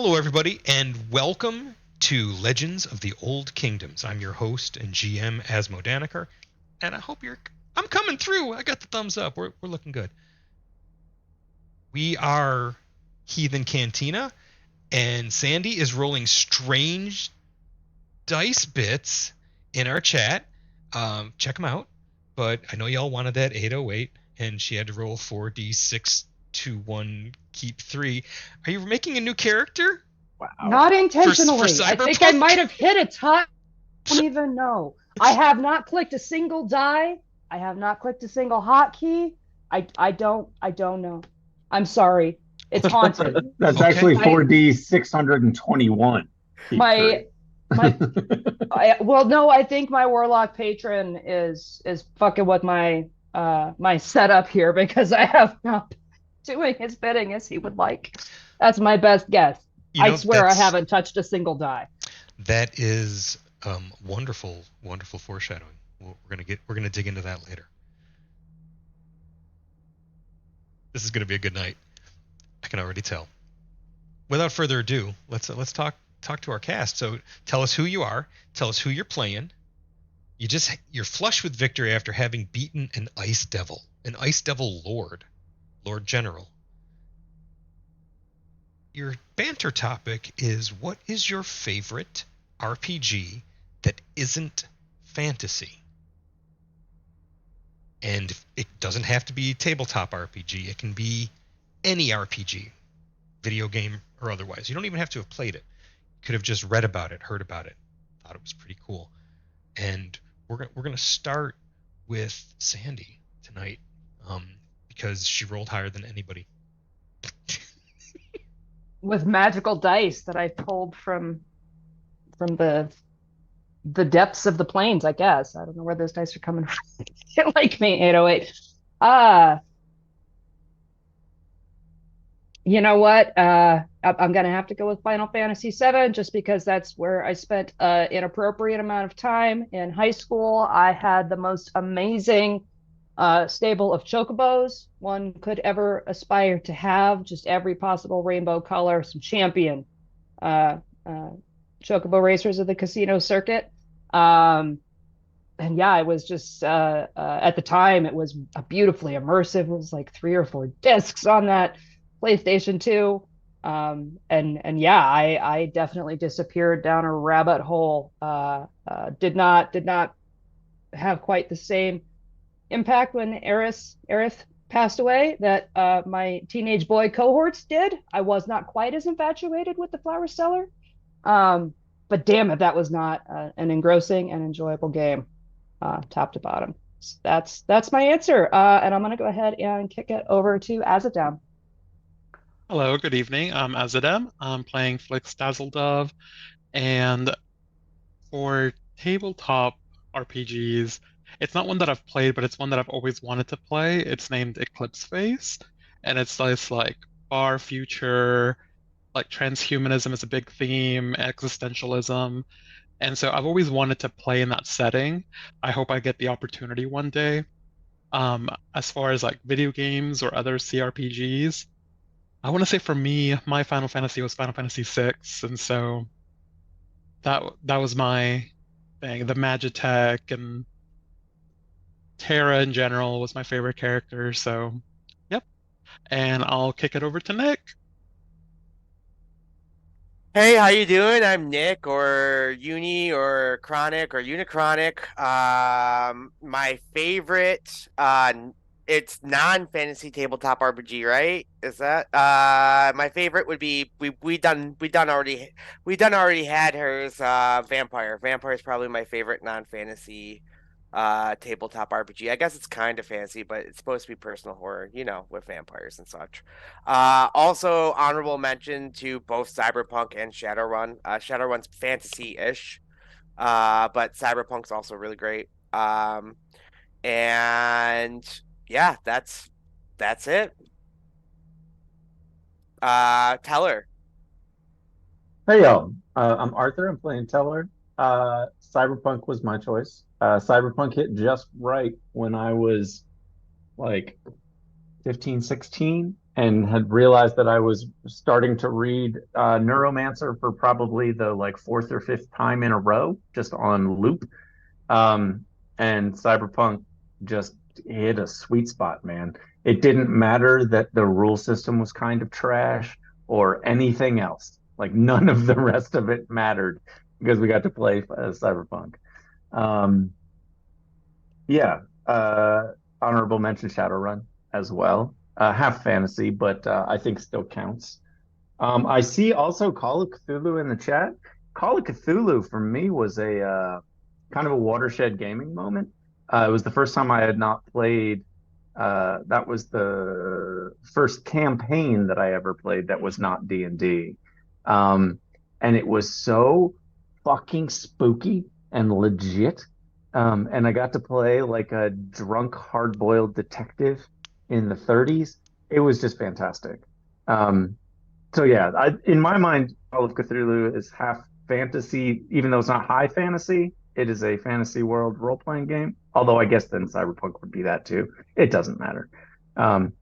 Hello, everybody, and welcome to Legends of the Old Kingdoms. I'm your host and GM, Asmo Daniker, and I hope you're. I'm coming through. I got the thumbs up. We're looking good. We are Heathen Cantina, and Sandy is rolling strange dice bits in our chat. Check them out. But I know y'all wanted that 808, and she had to roll 4d6 to 1, keep 3. Are you making a new character? Wow. Not For intentionally. I think I Cyberpunk? might have hit a ton. I don't even know. I have not clicked a single die. I have not clicked a single hotkey. I don't know. I'm sorry. It's haunted. That's Okay. actually 4D 621. Keep My my well no, I think my warlock patron is fucking with my setup here because I have not been doing his bidding as he would like. That's my best guess. You I know, swear I haven't touched a single die. that is wonderful, wonderful foreshadowing. We're gonna dig into that later. This is gonna be a good night. I can already tell. Without further ado, let's talk to our cast. So tell us who you are. Tell us who you're playing. You're flush with victory after having beaten an ice devil lord general. Your banter topic is, what is your favorite RPG that isn't fantasy? And it doesn't have to be tabletop RPG. It can be any RPG, video game or otherwise. You don't even have to have played it. You could have just read about it, heard about it, thought it was pretty cool. And we're gonna start with Sandy tonight, because she rolled higher than anybody. With magical dice that I pulled from the depths of the plains, I guess. I don't know where those dice are coming from. Like me, 808. Uh, you know what? I'm gonna have to go with Final Fantasy VII just because that's where I spent an appropriate amount of time in high school. I had the most amazing stable of chocobos one could ever aspire to have, just every possible rainbow color, some champion uh, uh, chocobo racers of the casino circuit. Um, and yeah, it was just at the time it was a beautifully immersive. It was like 3 or 4 discs on that PlayStation 2. And yeah, I definitely disappeared down a rabbit hole. Did not have quite the same impact when Aerith passed away that my teenage boy cohorts did. I was not quite as infatuated with the Flower Stellar. Um, but damn it, that was not an engrossing and enjoyable game, top to bottom. So that's my answer. And I'm gonna go ahead and kick it over to Azadam. Hello, good evening. I'm Azadem. I'm playing Flix Dazzledove, and for tabletop RPGs, it's not one that I've played, but it's one that I've always wanted to play. It's named Eclipse Phase, and it's this like far future, like transhumanism is a big theme, existentialism, and so I've always wanted to play in that setting. I hope I get the opportunity one day. As far as like video games or other CRPGs, I want to say for me, my Final Fantasy was Final Fantasy VI, and so that was my thing. The Magitech and Terra in general was my favorite character. So, yep. And I'll kick it over to Nick. Hey, how you doing? I'm Nick, or Uni, or Chronic, or Unichronic. My favorite, it's non-fantasy tabletop RPG, right? Is that my favorite would be we done already had hers, Vampire. Vampire is probably my favorite non-fantasy tabletop RPG. I guess it's kind of fancy, but it's supposed to be personal horror, with vampires and such. Also honorable mention to both Cyberpunk and Shadowrun. Shadowrun's fantasy-ish, but Cyberpunk's also really great. And yeah, that's it. Teller. Hey, y'all. I'm Arthur. I'm playing Teller. Cyberpunk was my choice. Cyberpunk hit just right when I was like 15, 16. and had realized that I was starting to read Neuromancer for probably the like fourth or fifth time in a row, just on loop. Um, and Cyberpunk just hit a sweet spot, man. It didn't matter that the rule system was kind of trash or anything else. Like none of the rest of it mattered because we got to play Cyberpunk. Um, yeah, honorable mention Shadowrun as well. Half fantasy, but I think still counts. I see also Call of Cthulhu in the chat. Call of Cthulhu for me was a kind of a watershed gaming moment. It was the first time I had not played. That was the first campaign that I ever played that was not D&D. Um, and it was so fucking spooky and legit. And I got to play like a drunk, hard-boiled detective in the 30s. It was just fantastic. Um, so yeah, in my mind, Call of Cthulhu is half fantasy, even though it's not high fantasy. It is a fantasy world role-playing game. Although I guess then Cyberpunk would be that too. It doesn't matter. Um,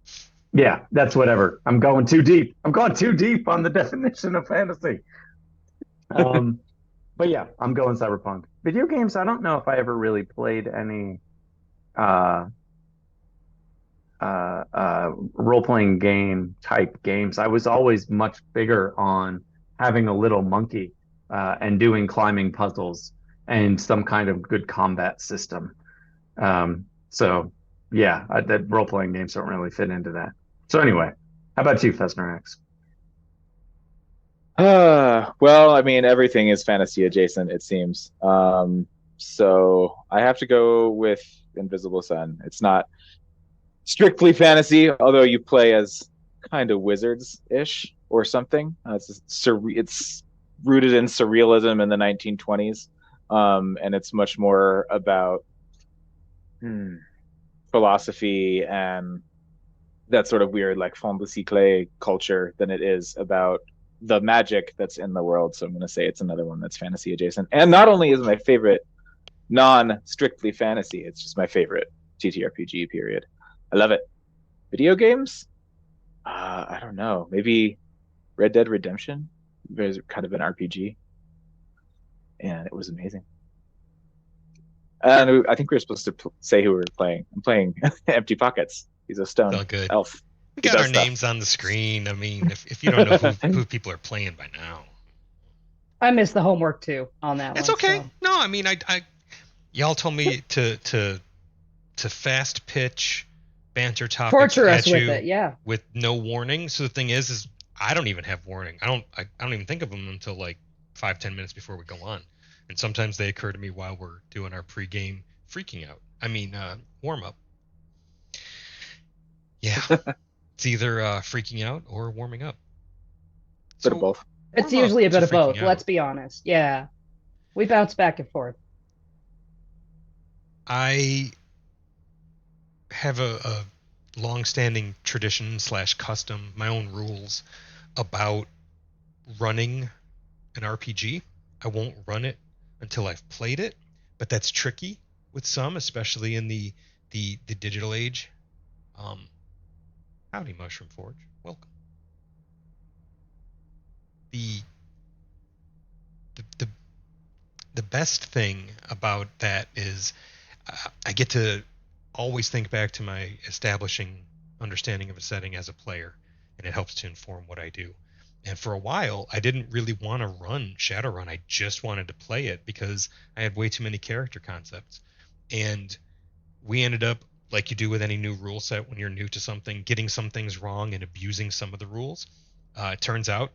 yeah, that's whatever. I'm going too deep. I'm going too deep on the definition of fantasy. Um, but yeah, I'm going Cyberpunk. Video games, I don't know if I ever really played any uh role-playing game type games. I was always much bigger on having a little monkey and doing climbing puzzles and some kind of good combat system. So yeah, that role-playing games don't really fit into that. So anyway, how about you, Fesner X? Well, I mean, everything is fantasy adjacent, it seems. So I have to go with Invisible Sun. It's not strictly fantasy, although you play as kind of wizards-ish or something. It's rooted in surrealism in the 1920s, and it's much more about philosophy and that sort of weird like fond de siècle culture than it is about the magic that's in the world. So I'm going to say it's another one that's fantasy adjacent. And not only is it my favorite non-strictly fantasy, it's just my favorite TTRPG period. I love it. Video games? I don't know. Maybe Red Dead Redemption. There's kind of an RPG, and it was amazing. And I think we were supposed to say who we were playing. I'm playing Empty Pockets. He's a stone All good. elf. We got our names on the screen. I mean, if you don't know who people are playing by now, I missed the homework too on that it's one. okay. So. No, I mean, y'all told me to fast pitch banter topics Torture at us with you it, yeah. with no warning. So the thing is I don't even have warning. I don't even think of them until like 5-10 minutes before we go on, and sometimes they occur to me while we're doing our pregame freaking out. I mean, warm up. Yeah, it's either freaking out or warming up. Bit of both. It's usually a bit of both. Out. Let's be honest. Yeah, we bounce back and forth. I have a long-standing tradition / custom, my own rules about running an RPG. I won't run it until I've played it, but that's tricky with some, especially in the digital age. Howdy, Mushroom Forge. Welcome. The best thing about that is I get to always think back to my establishing understanding of a setting as a player, and it helps to inform what I do. And for a while, I didn't really want to run Shadowrun. I just wanted to play it because I had way too many character concepts. And we ended up, like you do with any new rule set when you're new to something, getting some things wrong and abusing some of the rules. It turns out,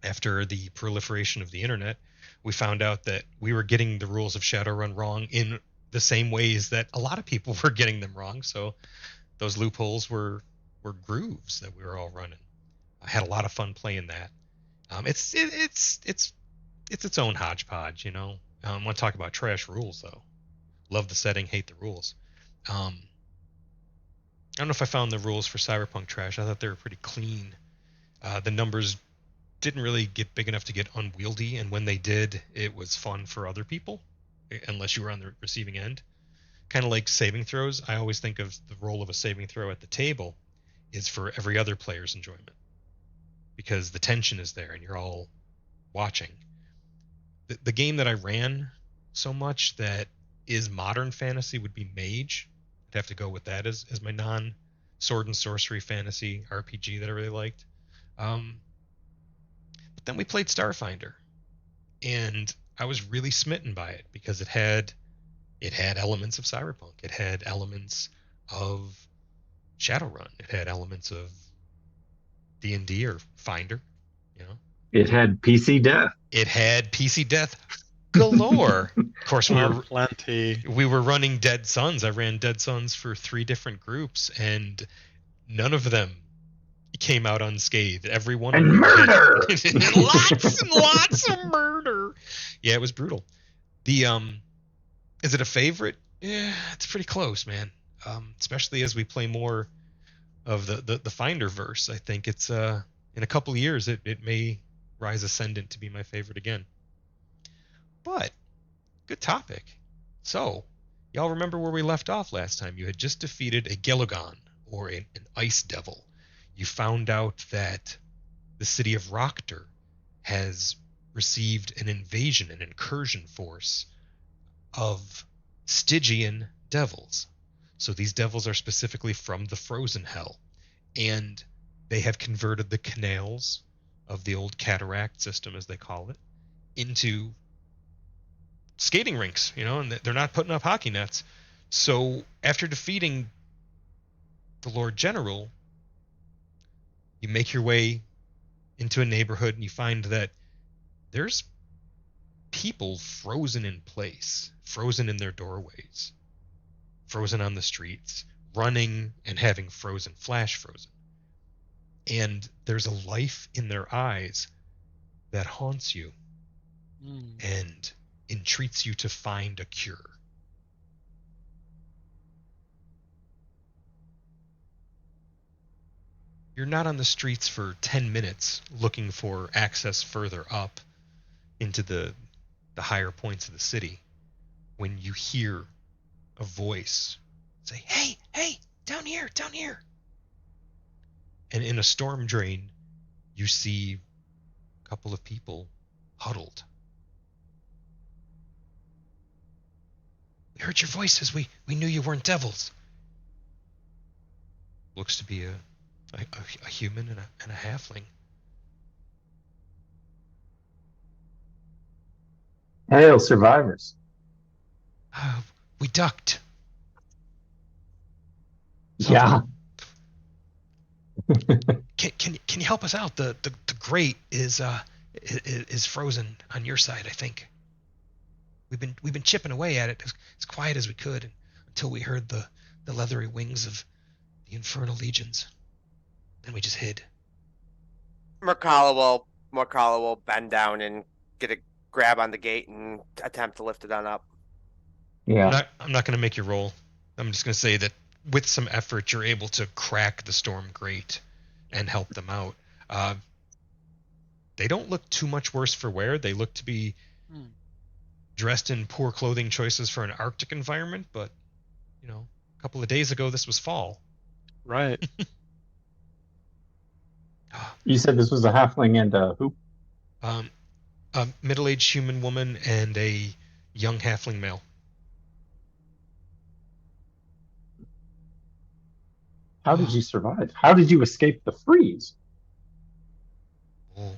after the proliferation of the internet, we found out that we were getting the rules of Shadowrun wrong in the same ways that a lot of people were getting them wrong. So those loopholes were grooves that we were all running. I had a lot of fun playing that. It's its own hodgepodge, you know. I want to talk about trash rules though. Love the setting, hate the rules. I don't know if I found the rules for Cyberpunk trash. I thought they were pretty clean. The numbers didn't really get big enough to get unwieldy, and when they did, it was fun for other people, unless you were on the receiving end. Kind of like saving throws. I always think of the role of a saving throw at the table is for every other player's enjoyment, because the tension is there and you're all watching. The game that I ran so much that is modern fantasy would be Mage. I'd have to go with that as my non sword and sorcery fantasy RPG that I really liked. But then we played Starfinder, and I was really smitten by it because it had elements of Cyberpunk. It had elements of Shadowrun. It had elements of D&D or Finder, you know. It had PC death. It had PC death galore. Of course, Plenty. we were running Dead Suns. I ran Dead Suns for 3 different groups, and none of them came out unscathed. Every one of And them murder! lots and lots of murder. Yeah, it was brutal. The is it a favorite? Yeah, it's pretty close, man. Especially as we play more of the Finder verse. I think it's in a couple of years it may rise ascendant to be my favorite again. But good topic. So, y'all remember where we left off last time? You had just defeated a Gelugon, or an ice devil. You found out that the city of Rokter has received an invasion, an incursion force of Stygian devils. So these devils are specifically from the Frozen Hell, and they have converted the canals of the old cataract system, as they call it, into skating rinks, and they're not putting up hockey nets. So after defeating the Lord General, you make your way into a neighborhood and you find that there's people frozen in place, frozen in their doorways, frozen on the streets, running and having frozen, flash frozen. And there's a life in their eyes that haunts you and entreats you to find a cure. You're not on the streets for 10 minutes looking for access further up into the higher points of the city when you hear a voice say, hey, down here. And in a storm drain, you see a couple of people huddled. We heard your voices. We knew you weren't devils. Looks to be a human and a halfling. Hail, survivors. We ducked. Yeah. Can you help us out? The grate is frozen on your side, I think. We've been chipping away at it as quiet as we could until we heard the leathery wings of the infernal legions. Then we just hid. Mercala will bend down and get a grab on the gate and attempt to lift it on up. Yeah. I'm not going to make you roll. I'm just going to say that with some effort, you're able to crack the storm grate and help them out. They don't look too much worse for wear. They look to be dressed in poor clothing choices for an Arctic environment, but a couple of days ago this was fall. Right. You said this was a halfling and who? A middle-aged human woman and a young halfling male. How did you survive? How did you escape the freeze? Oh.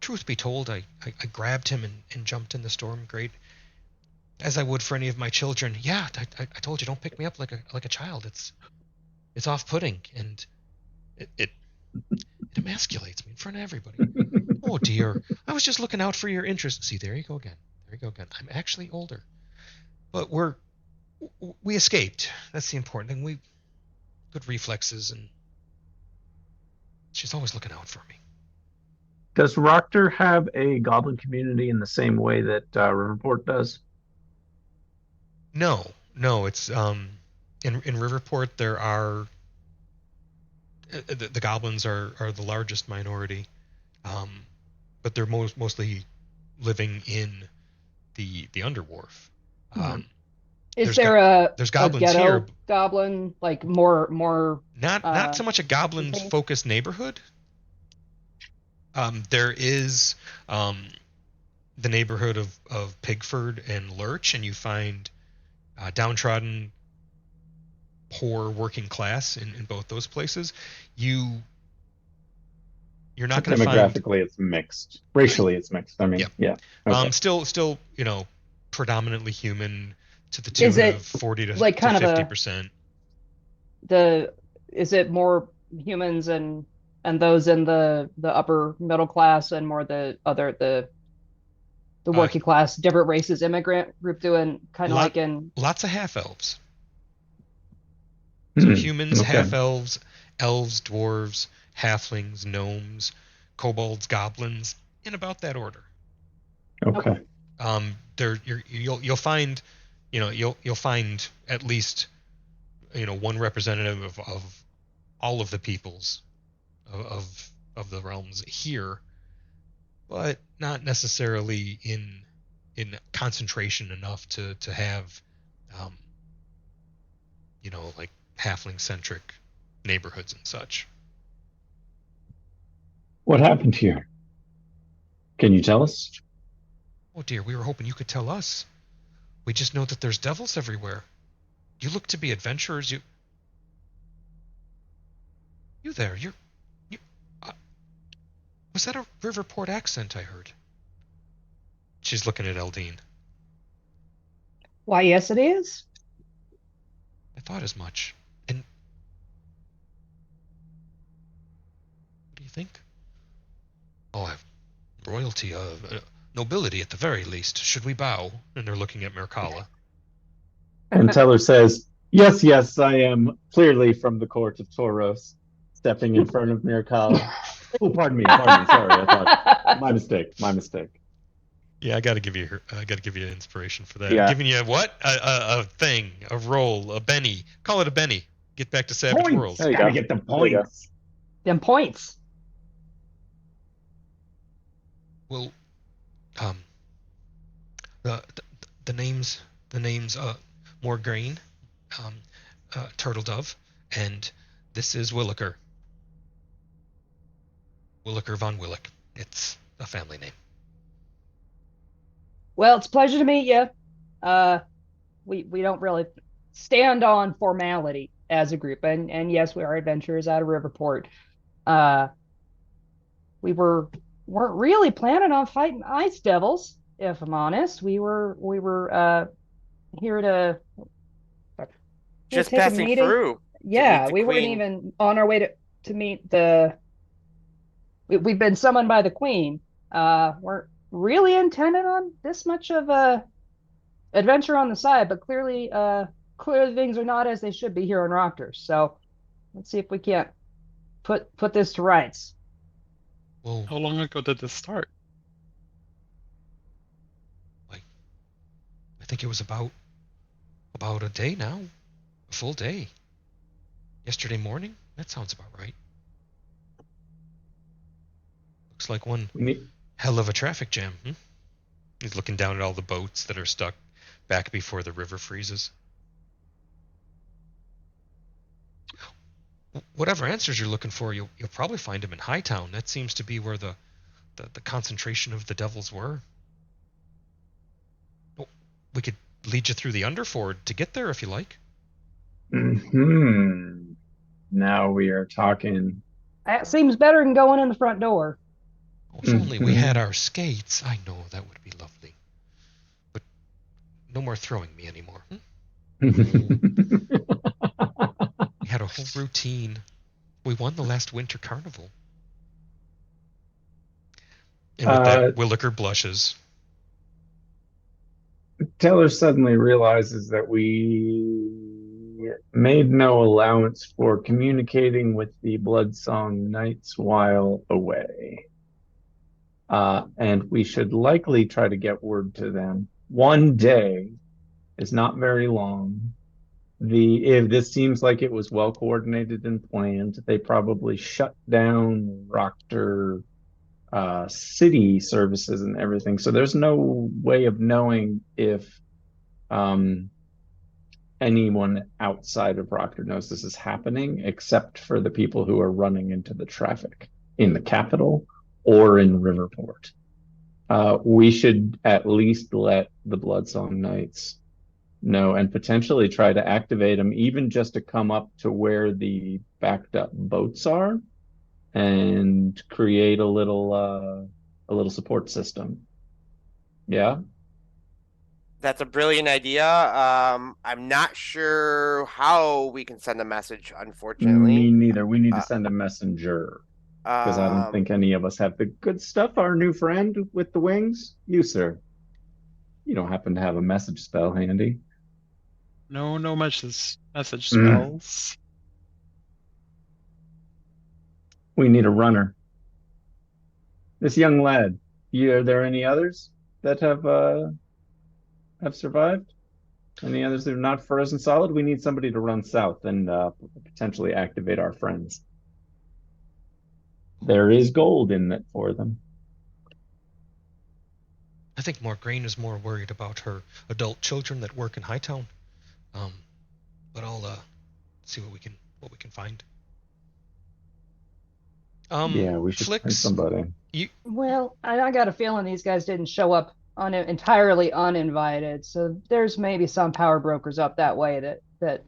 Truth be told, I grabbed him and jumped in the storm grate, as I would for any of my children. Yeah, I told you, don't pick me up like a child. It's off-putting, and it emasculates me in front of everybody. Oh dear, I was just looking out for your interest. See, there you go again. I'm actually older, but we escaped. That's the important thing. We good reflexes, and she's always looking out for me. Does Rokter have a goblin community in the same way that Riverport does? No. It's in Riverport there are the goblins are the largest minority, but they're mostly living in the Underwharf. Is There's there there's a goblins here. ghetto goblin, like more Not so much a goblin contained? focused neighborhood. There is the neighborhood of Pigford and Lurch, and you find downtrodden, poor working class in both those places. You're not going to find Demographically, it's mixed. Racially, it's mixed. I mean, Yeah. yeah. Okay. Still, predominantly human to the Is tune it of 40 to like kind of 50%. is it more humans and those in the upper middle class and more the Uh, working class, different races, immigrant group doing kind of lot like in lots of half elves. So humans, Okay. half elves, elves, dwarves, halflings, gnomes, kobolds, goblins, in about that order. Okay. You'll find, you'll find at least, one representative of all of the peoples of the realms here, but not necessarily in concentration enough to have, um, like halfling centric neighborhoods and such. What happened here? Can you tell us? Oh dear, we were hoping you could tell us. We just know that there's devils everywhere. You look to be adventurers. You there? You. Was that a Riverport accent I heard? She's looking at Eldine. why, yes, it is. I thought as much. And what do you think? Oh, I've royalty, nobility at the very least. Should we bow? And they're looking at Merkala. And Teller says, "Yes, yes, I am clearly from the court of Tauros." Stepping in front of Mirkala. Oh, pardon me. Sorry. I thought my mistake. Yeah, I got to give you inspiration for that. Yeah. I'm giving you what? A thing, a roll, a Benny. Call it a Benny. Get back to Savage Points. Worlds. There you Gotta go. get the There you go. points. Them points. Well, the the names Morgraine, Turtle Dove, and this is Williker. Williker von Willick. It's a family name. Well, it's a pleasure to meet you. We don't really stand on formality as a group, and yes, we are adventurers out of Riverport. We weren't really planning on fighting ice devils, if I'm honest. We were here to Just take a passing meeting. through. Yeah, the we weren't queen. even on our way to meet the. We've been summoned by the queen. Weren't really intended on this much of a adventure on the side, but clearly things are not as they should be here on Rockters. So let's see if we can't put this to rights. Well, How long ago did this start? I think it was about a day now, a full day. Yesterday morning. That sounds about right. Looks like one hell of a traffic jam. He's looking down at all the boats that are stuck back before the river freezes. Whatever answers you're looking for, you'll probably find them in Hightown. That seems to be where the concentration of the devils were. Oh, we could lead you through the Underford to get there if you like. Now we are talking. That seems better than going in the front door. Oh, if only we had our skates. I know that would be lovely. But no more throwing me anymore. We had a whole routine. We won the last winter carnival. And with that, Williker blushes. Taylor suddenly realizes that we made no allowance for communicating with the Bloodsong Knights while away. And we should likely try to get word to them. One day is not very long. If this seems like it was well coordinated and planned, they probably shut down Rockter city services and everything. So there's no way of knowing if anyone outside of Proctor knows this is happening, except for the people who are running into the traffic in the capital or in Riverport. We should at least let the Bloodsong Knights know and potentially try to activate them, even just to come up to where the backed up boats are and create a little support system. Yeah. That's a brilliant idea. I'm not sure how we can send a message, unfortunately. Me neither. We need to send a messenger because I don't think any of us have the good stuff. Our new friend with the wings, you, sir. You don't happen to have a message spell handy? No message spells. We need a runner. This young lad. Are there any others that have survived? Any others that are not frozen solid? We need somebody to run south and potentially activate our friends. There is gold in it for them. I think Morgraine is more worried about her adult children that work in Hightown. But I'll see what we can find. Yeah, we should find Flix, somebody. Well, I got a feeling these guys didn't show up entirely uninvited, so there's maybe some power brokers up that way that could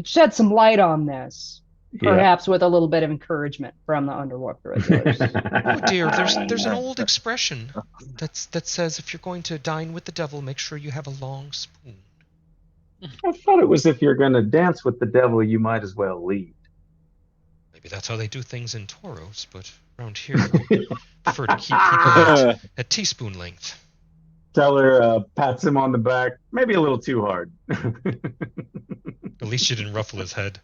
shed some light on this, perhaps with a little bit of encouragement from the Underwater regulars. Oh dear, there's an old expression that says if you're going to dine with the devil, make sure you have a long spoon. I thought it was if you're going to dance with the devil, you might as well lead. Maybe that's how they do things in Tauros, but around here we prefer to keep people at teaspoon length. Teller pats him on the back, maybe a little too hard. At least you didn't ruffle his head,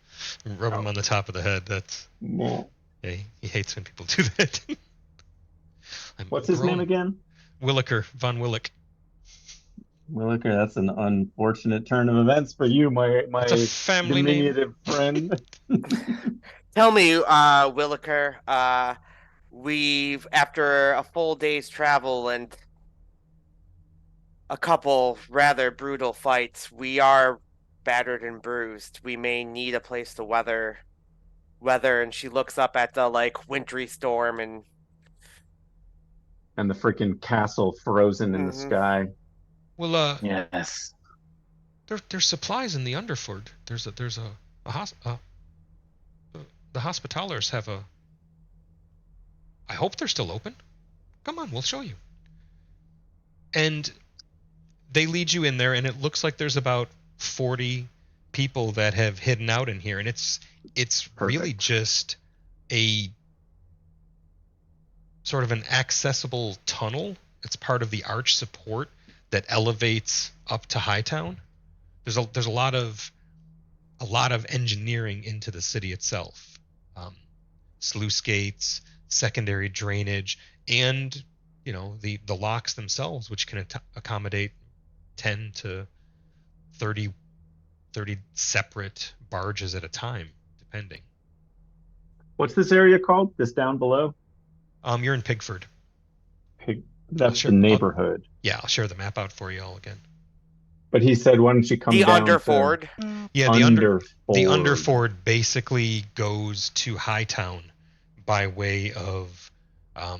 rub him on the top of the head. That's yeah, he hates when people do that. What's his name again? Williker, von Willick. Williker, that's an unfortunate turn of events for you, my It's a family diminutive friend. Tell me, Williker, we've, after a full day's travel and a couple rather brutal fights, we are battered and bruised. We may need a place to weather, and she looks up at the wintry storm and the freaking castle frozen in the sky. Well, yes. There's supplies in the Underford. There's a the Hospitallers have a. I hope they're still open. Come on, we'll show you. And they lead you in there, and it looks like there's about 40 people that have hidden out in here, and it's really just a sort of an accessible tunnel. It's part of the arch support that elevates up to Hightown. There's a lot of engineering into the city itself. Sluice gates, secondary drainage, and the locks themselves, which can accommodate 10 to 30 separate barges at a time, depending. What's this area called? This down below? You're in Pigford. That's the neighborhood. I'll share the map out for you all again. But he said, why don't you come down Underford? Yeah, the Underford basically goes to Hightown by way of a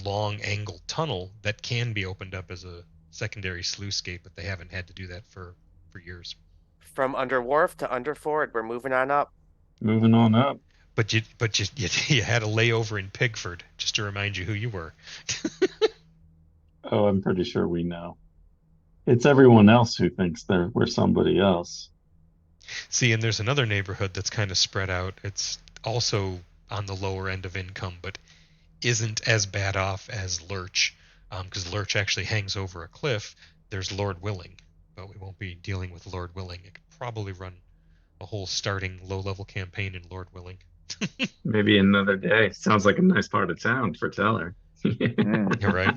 long angled tunnel that can be opened up as a secondary sluice gate, but they haven't had to do that for years. From Underwharf to Underford, we're moving on up. Moving on up. But you had a layover in Pigford, just to remind you who you were. Oh, I'm pretty sure we know. It's everyone else who thinks we're somebody else. See, and there's another neighborhood that's kind of spread out. It's also on the lower end of income, but isn't as bad off as Lurch, because Lurch actually hangs over a cliff. There's Lord Willing, but we won't be dealing with Lord Willing. It could probably run a whole starting low-level campaign in Lord Willing. Maybe another day. Sounds like a nice part of town for Teller. You're right.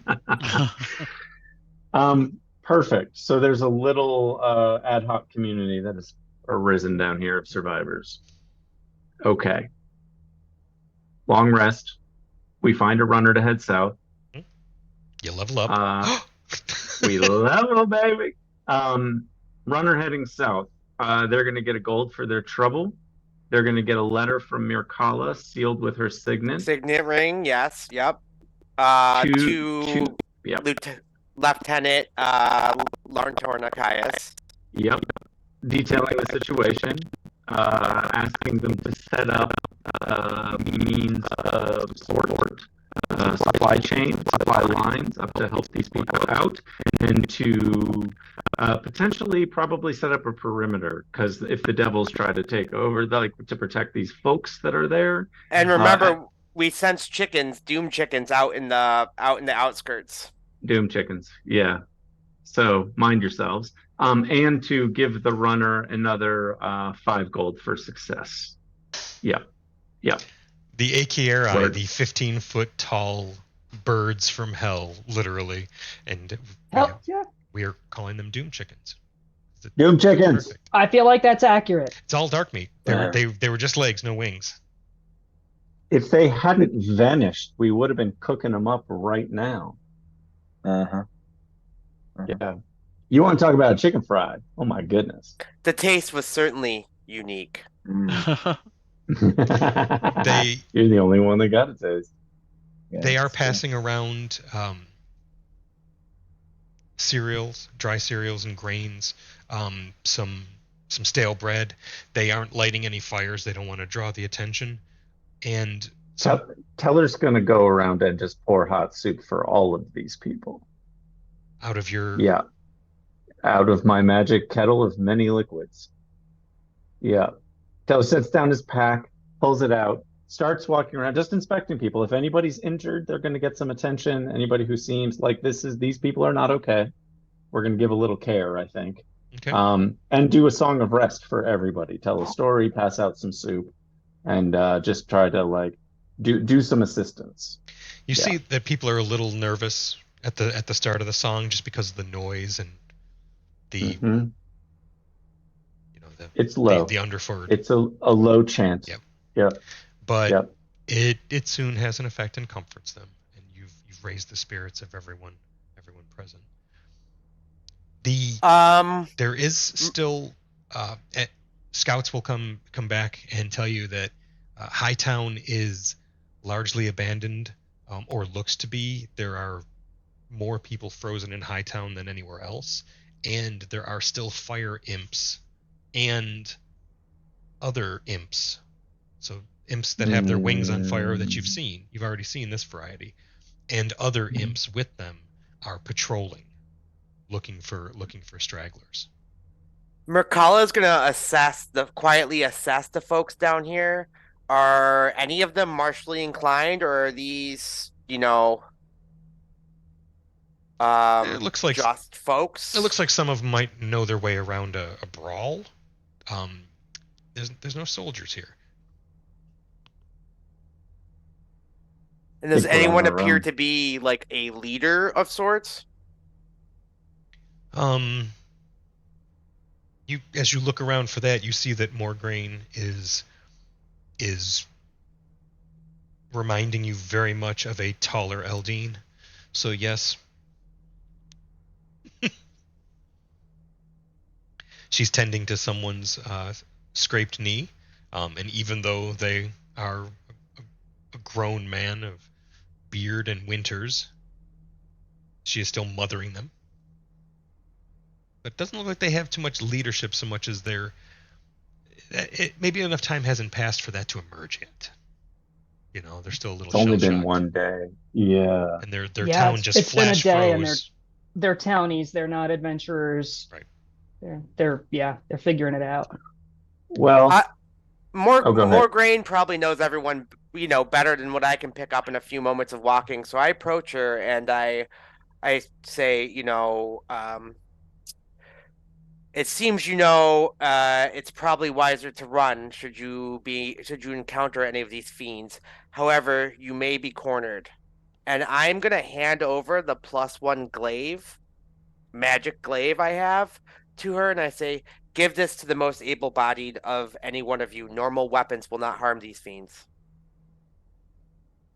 Perfect. So there's a little ad hoc community that has arisen down here of survivors. Okay. Long rest. We find a runner to head south. You level up. We level, baby. Runner heading south. they're going to get a gold for their trouble. They're going to get a letter from Mirkala sealed with her signet. Signet ring, yes, yep. Two, To yep, Lieutenant Larntor Nakias. yep. Detailing the situation, asking them to set up means of supply chain, supply lines up to help these people out, and to potentially probably set up a perimeter, because if the devils try to take over, like to protect these folks that are there. And remember, we sense chickens, doom chickens, out in the outskirts. Doom chickens, yeah. So mind yourselves. And to give the runner another 5 gold for success. Yep. The Akieri, Word. the 15-foot tall birds from hell, literally, and Hell, yeah. we are calling them doom chickens. Doom chickens. Perfect. I feel like that's accurate. It's all dark meat. They were just legs, no wings. If they hadn't vanished, we would have been cooking them up right now. Uh-huh. Yeah. You want to talk about a chicken fried? Oh my goodness. The taste was certainly unique. Mm. You're the only one that got a taste. Yeah, They are it's true. passing around cereals, dry cereals and grains, some stale bread. They aren't lighting any fires. They don't want to draw the attention. And Teller's going to go around and just pour hot soup for all of these people. out of your Yeah. Out of my magic kettle of many liquids. Yeah. Teller sets down his pack, pulls it out, starts walking around, just inspecting people. If anybody's injured, they're going to get some attention. Anybody who seems like these people are not okay, we're going to give a little care, I think. okay. And do a song of rest for everybody. Tell a story, pass out some soup, and just try to do some assistance. You see that people are a little nervous at the start of the song just because of the noise and the Mhm. the It's low. the underford. It's a low chant. Yep. But Yep. it soon has an effect and comforts them, and you've raised the spirits of everyone present. There is still scouts will come back and tell you that Hightown is largely abandoned, or looks to be. There are more people frozen in Hightown than anywhere else, and there are still fire imps and other imps. So imps that have their wings on fire that you've already seen this variety, and other imps with them are patrolling, looking for stragglers. Merkala is gonna quietly assess the folks down here. Are any of them martially inclined, or are these, It looks like just folks? It looks like some of them might know their way around a brawl. There's no soldiers here. And does Think we're on anyone our appear own. to be like a leader of sorts? As you look around for that, you see that Morgraine is reminding you very much of a taller Eldine. So yes, she's tending to someone's scraped knee, and even though they are a grown man of beard and winters, she is still mothering them. But it doesn't look like they have too much leadership so much as maybe enough time hasn't passed for that to emerge yet. They're still a little It's only been shell-shocked. one day. Yeah. And their Yeah, town just it's been a flash day and froze. They're townies. They're not adventurers. Right. They're figuring it out. Well, go ahead. Morgraine probably knows everyone, better than what I can pick up in a few moments of walking. So I approach her and I say, it seems it's probably wiser to run should you encounter any of these fiends. However, you may be cornered. And I'm gonna hand over the +1 glaive, magic glaive I have, to her, and I say, give this to the most able-bodied of any one of you. Normal weapons will not harm these fiends.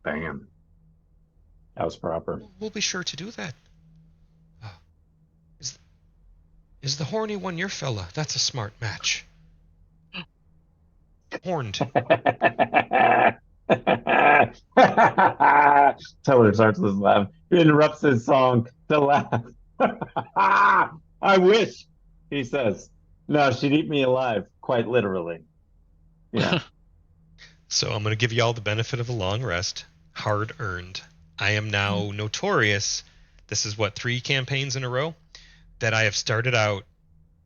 Bam. That was proper. We'll be sure to do that. Is the horny one your fella? That's a smart match. Horned. Teller starts to laugh. He interrupts his song to laugh. I wish, he says. No, she'd eat me alive, quite literally. Yeah. So I'm going to give you all the benefit of a long rest. Hard earned. I am now notorious. This is what, 3 campaigns in a row? That I have started out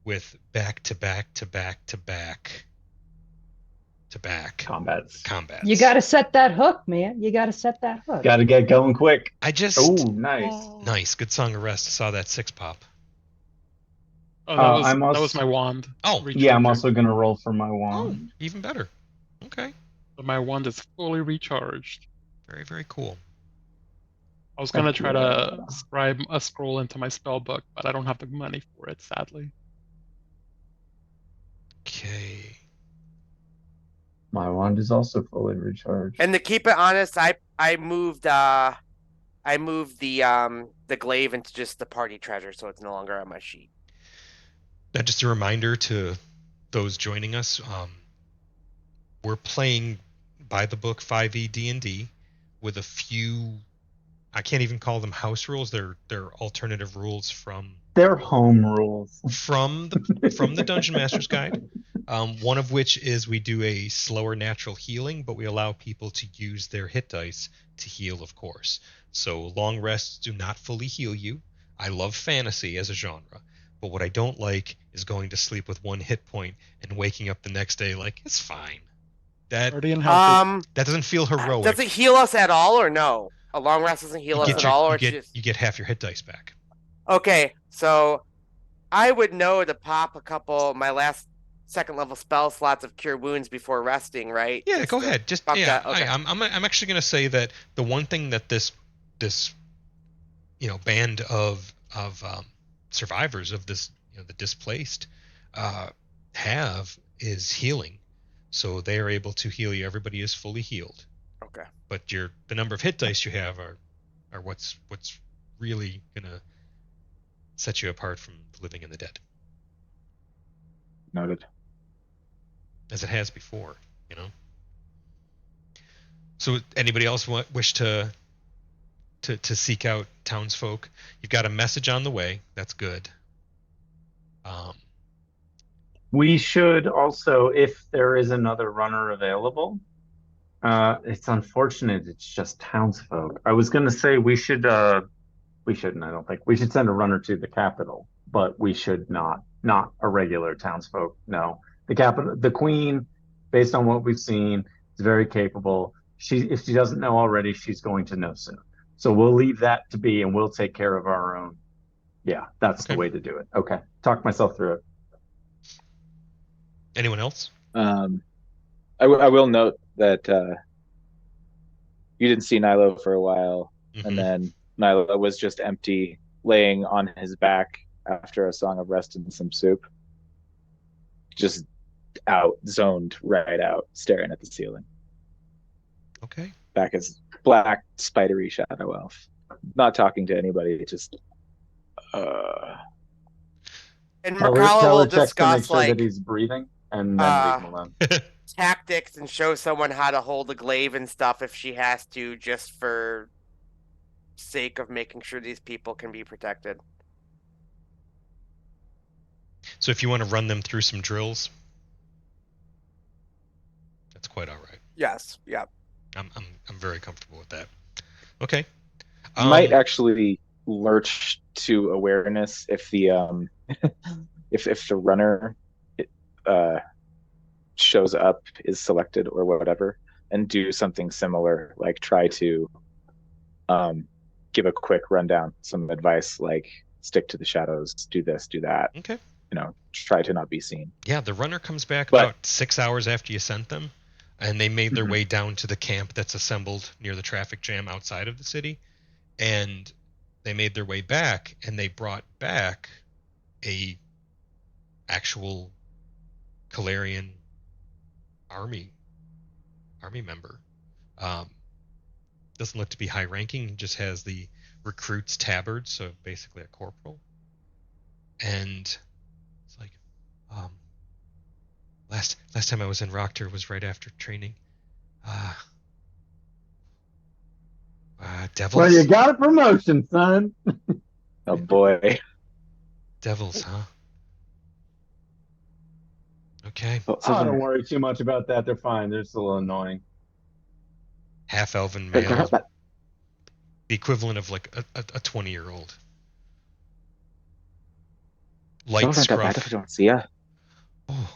with back to back to back to back to back Combats. You got to set that hook, man. You got to set that hook. Got to get going quick. I just. Oh, nice. Nice. Good song of rest. I saw that 6 pop. Oh, I'm that also- was my wand. Oh, Yeah, I'm Recharger. also going to roll for my Oh, wand. even better. Okay. But my wand is fully recharged. Very, very cool. I was gonna try to Yeah. scribe a scroll into my spell book, but I don't have the money for it, sadly. Okay. My wand is also fully recharged. And to keep it honest, I moved the glaive into just the party treasure, so it's no longer on my sheet. Now, just a reminder to those joining us, we're playing by the book 5e D&D with a few. I can't even call them house rules. They're alternative rules from They're home rules. the Dungeon Master's Guide. One of which is we do a slower natural healing, but we allow people to use their hit dice to heal, of course. So long rests do not fully heal you. I love fantasy as a genre, but what I don't like is going to sleep with 1 hit point and waking up the next day like it's fine. That Guardian healthy. that doesn't feel heroic. Does it heal us at all, or no? A long rest doesn't heal us at all, or you it's get just you get half your hit dice back. okay? So I would know to pop a couple my last 2nd level spell slots of cure wounds before resting, right? Yeah, Just go to ahead. Just bump yeah, that- okay. I'm actually going to say that the one thing that this band of survivors of this the displaced have is healing, so they are able to heal you. Everybody is fully healed, Okay. but the number of hit dice you have are what's really gonna set you apart from the living and the dead, Noted. as it has before. So anybody else wish to seek out townsfolk? You've got a message on the way. That's good. We should also, if there is another runner available, it's unfortunate it's just townsfolk. I was going to say we shouldn't, I don't think. We should send a runner to the capital, but we should not a regular townsfolk. No. The capital, the queen, based on what we've seen, is very capable. If she doesn't know already, she's going to know soon. So we'll leave that to be, and we'll take care of our own. Yeah, that's the Okay. way to do it. Okay. Talk myself through it. Anyone else? I will note that you didn't see Nilo for a while, Mhm. and then Nilo was just empty, laying on his back after a song of rest and some soup. Just zoned right out, staring at the ceiling. Okay. Back as black, spidery shadow elf. Not talking to anybody, just And Teller Mercala will checks to make discuss sure that like he's breathing, and then leave him alone. tactics and show someone how to hold a glaive and stuff if she has to, just for sake of making sure these people can be protected. So if you want to run them through some drills, that's quite all right. Yes. Yeah. I'm very comfortable with that. Okay. might actually lurch to awareness if the if the runner shows up, is selected or whatever, and do something similar, like try to give a quick rundown, some advice like stick to the shadows, do this, do that, Okay. Try to not be seen. Yeah, the runner comes back But- about 6 hours after you sent them, and they made their Mhm. way down to the camp that's assembled near the traffic jam outside of the city, and they made their way back, and they brought back a actual Calarian army member. Doesn't look to be high ranking, just has the recruit's tabard, so basically a corporal. And Um, last time I was in Rockter was right after training. Devils. Well, you got a promotion, son. Oh boy. Devils, huh? Okay. Well, Oh, don't worry too much about that. They're fine. They're just a little annoying. Half elven they're male, not that- the equivalent of like a 20-year-old. Light those aren't that bad scruff. if I don't see ya. Oh.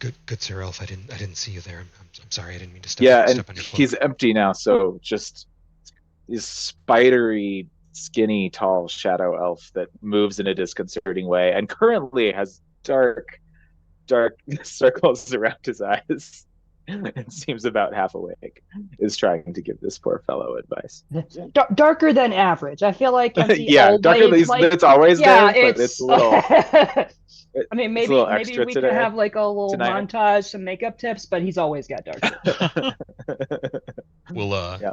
Good Sir Elf. I didn't see you there. I'm sorry. I didn't mean to step Yeah, and on your foot. he's empty now, so just this spidery, skinny, tall shadow elf that moves in a disconcerting way and currently has dark circles around his eyes and seems about half awake, is trying to give this poor fellow advice. Darker than average. I feel like as the Yeah, old darker lady, than it's always yeah, there, but it's a little. I mean, it's a maybe little maybe extra we could today- have like a little tonight. montage, some makeup tips, but he's always got dark circles. We'll Yeah.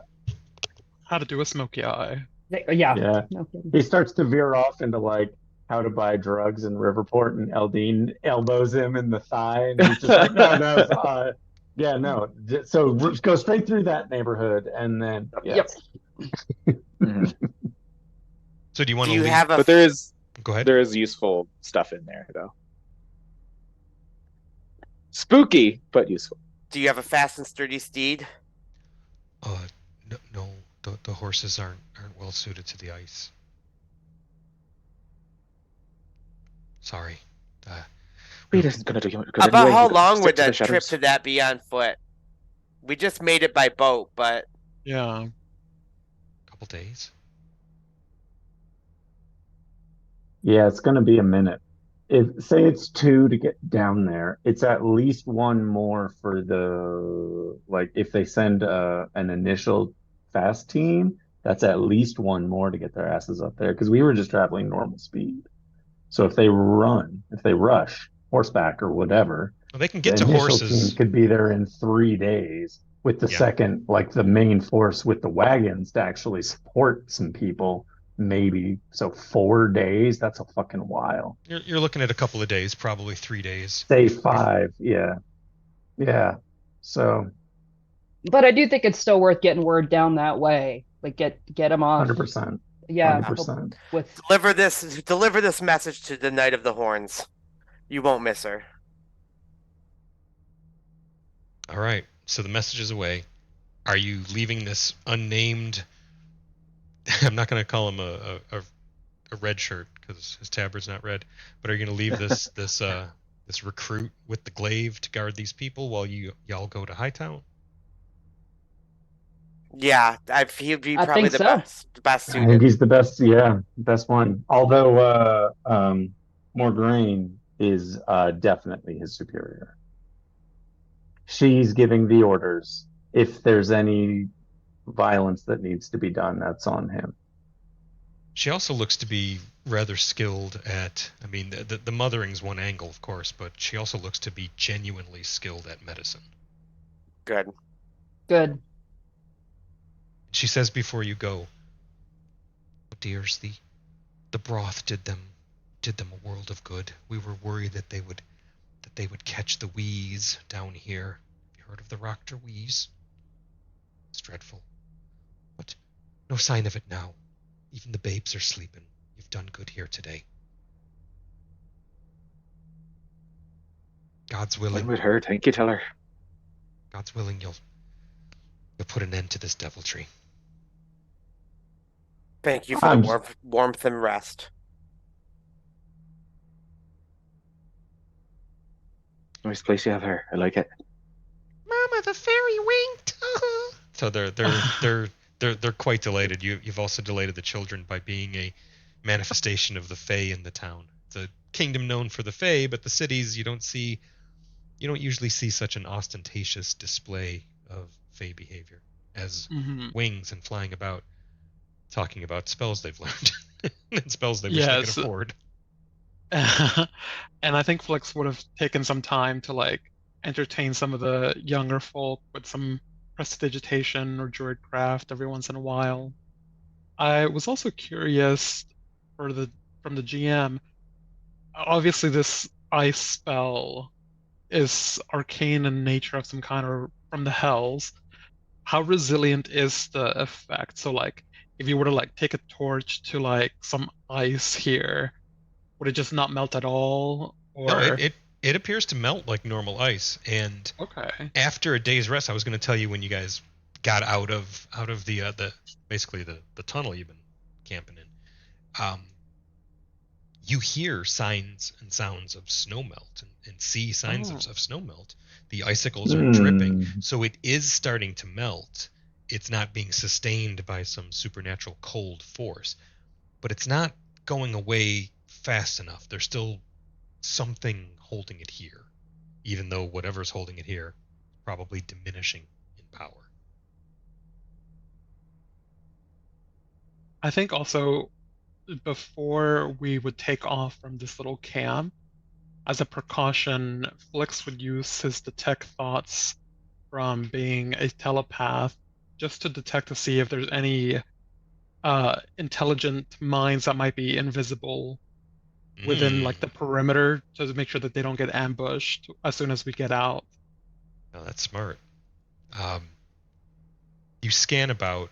How to do a smoky eye. Yeah. Yeah. No kidding. He starts to veer off into like how to buy drugs in Riverport, and Eldine elbows him in the thigh, and he's just like, no, yeah, no. So go straight through that neighborhood, and then Yep. Mhm. So do you want Do to you leave? have a But Go ahead. there is useful stuff in there though. Spooky, but useful. do you have a fast and sturdy steed? No. The horses aren't well suited to the ice. Sorry. Reed isn't gonna do you good About anyway. how You gotta long stick would to the that trip shadows. to that be on foot? We just made it by boat, but Yeah. Couple days. Yeah, it's going to be a minute. If say it's 2 to get down there, it's at least 1 more for the like if they send an initial fast team, that's at least 1 more to get their asses up there because we were just traveling normal speed. So if they rush horseback or whatever, Well, they can the get to initial horses. team could be there in 3 days with the Yeah. second, like the main force with the wagons to actually support some people. Maybe so 4 days. That's a fucking while. You're looking at a couple of days, probably 3 days. Say 5, yeah. So But I do think it's still worth getting word down that way. Like get him off. 100%. Yeah. 100%. With deliver this message to the Knight of the Horns. You won't miss her. All right. So the message is away. Are you leaving this unnamed? I'm not going to call him a red shirt because his tabard's not red. But are you going to leave this recruit with the glaive to guard these people while y'all go to Hightown? Yeah, he'd be I probably think the so. best I think suited. he's the best, best one. Although Morgraine is definitely his superior. She's giving the orders. If there's any violence that needs to be done, that's on him. She also looks to be rather skilled at. I mean, the mothering's one angle, of course, but she also looks to be genuinely skilled at medicine. Good. good. She says before you go, "Oh, dears, the broth did them a world of good. We were worried that they would catch the wheeze down here. Have you heard of the Rockter wheeze? It's dreadful. But no sign of it now. Even the babes are sleeping. You've done good here today. God's When willing. would her? Thank you, tell her. God's willing, you'll put an end to this deviltry." Thank you for I'm- the warmth and rest. Nice place you have her. I like it. Mama, the fairy winked. So they're quite delighted. You've also delighted the children by being a manifestation of the Fae in the town. It's a kingdom known for the Fae, but the cities you don't usually see such an ostentatious display of Fae behavior as Mhm. wings and flying about, talking about spells they've learned and spells they wish they Yes. could afford. And I think Flix would have taken some time to like entertain some of the younger folk with some prestidigitation or druidcraft every once in a while. I was also curious from the GM, obviously this ice spell is arcane in nature of some kind or from the hells. How resilient is the effect? So like if you were to like take a torch to like some ice here, would it just not melt at all? No, Or it appears to melt like normal ice. And okay. after a day's rest, I was going to tell you when you guys got out of the basically the tunnel you've been camping in. You hear signs and sounds of snow melt and see signs Oh. of snow melt. The icicles are dripping, Hmm. so it is starting to melt. It's not being sustained by some supernatural cold force, but it's not going away fast enough. There's still something holding it here, even though whatever's holding it here is probably diminishing in power. I think also before we would take off from this little camp, as a precaution, Flix would use his detect thoughts from being a telepath just to detect to see if there's any intelligent minds that might be invisible within like the perimeter to make sure that they don't get ambushed as soon as we get out. No, that's smart. You scan about,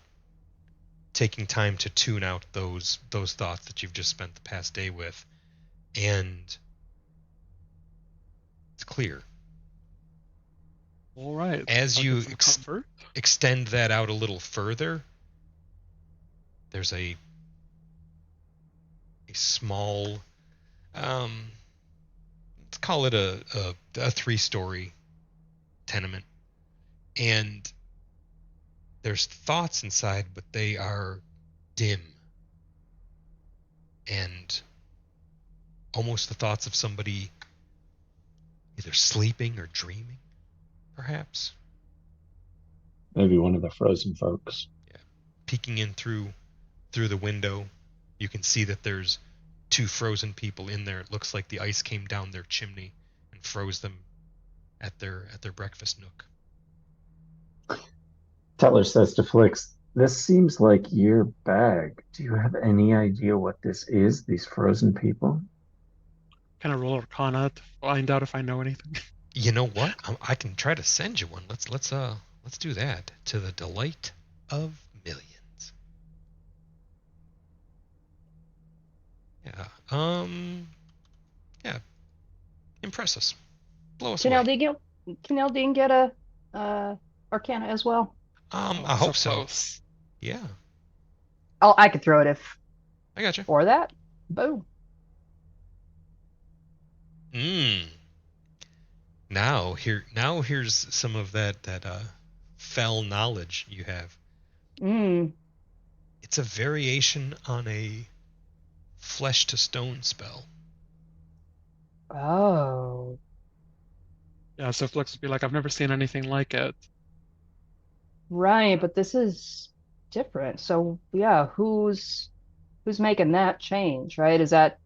taking time to tune out those thoughts that you've just spent the past day with, and it's clear. All right. As I'll you get some comfort. extend that out a little further, there's a small, let's call it a 3-story tenement, and there's thoughts inside, but they are dim and almost the thoughts of somebody either sleeping or dreaming, perhaps. Maybe one of the frozen folks. Peeking in through the window, you can see that there's 2 frozen people in there. It looks like the ice came down their chimney and froze them at their breakfast nook. Teller says to Flix, "This seems like your bag. Do you have any idea what this is, these frozen people?" Can I roll Arcana to find out if I know anything? You know what? I can try to send you one. Let's do that, to the delight of millions. Yeah. Yeah. Impress us. Blow us Can away. Eldine get a Arcana as well? I hope so. Close. Yeah. Oh, I could throw it if I got you. for that. Boom. Here's some of that fell knowledge you have. It's a variation on a flesh to stone spell. Oh. Yeah, so Flix would be like, I've never seen anything like it. Right, but this is different. So yeah, who's making that change, right? Is that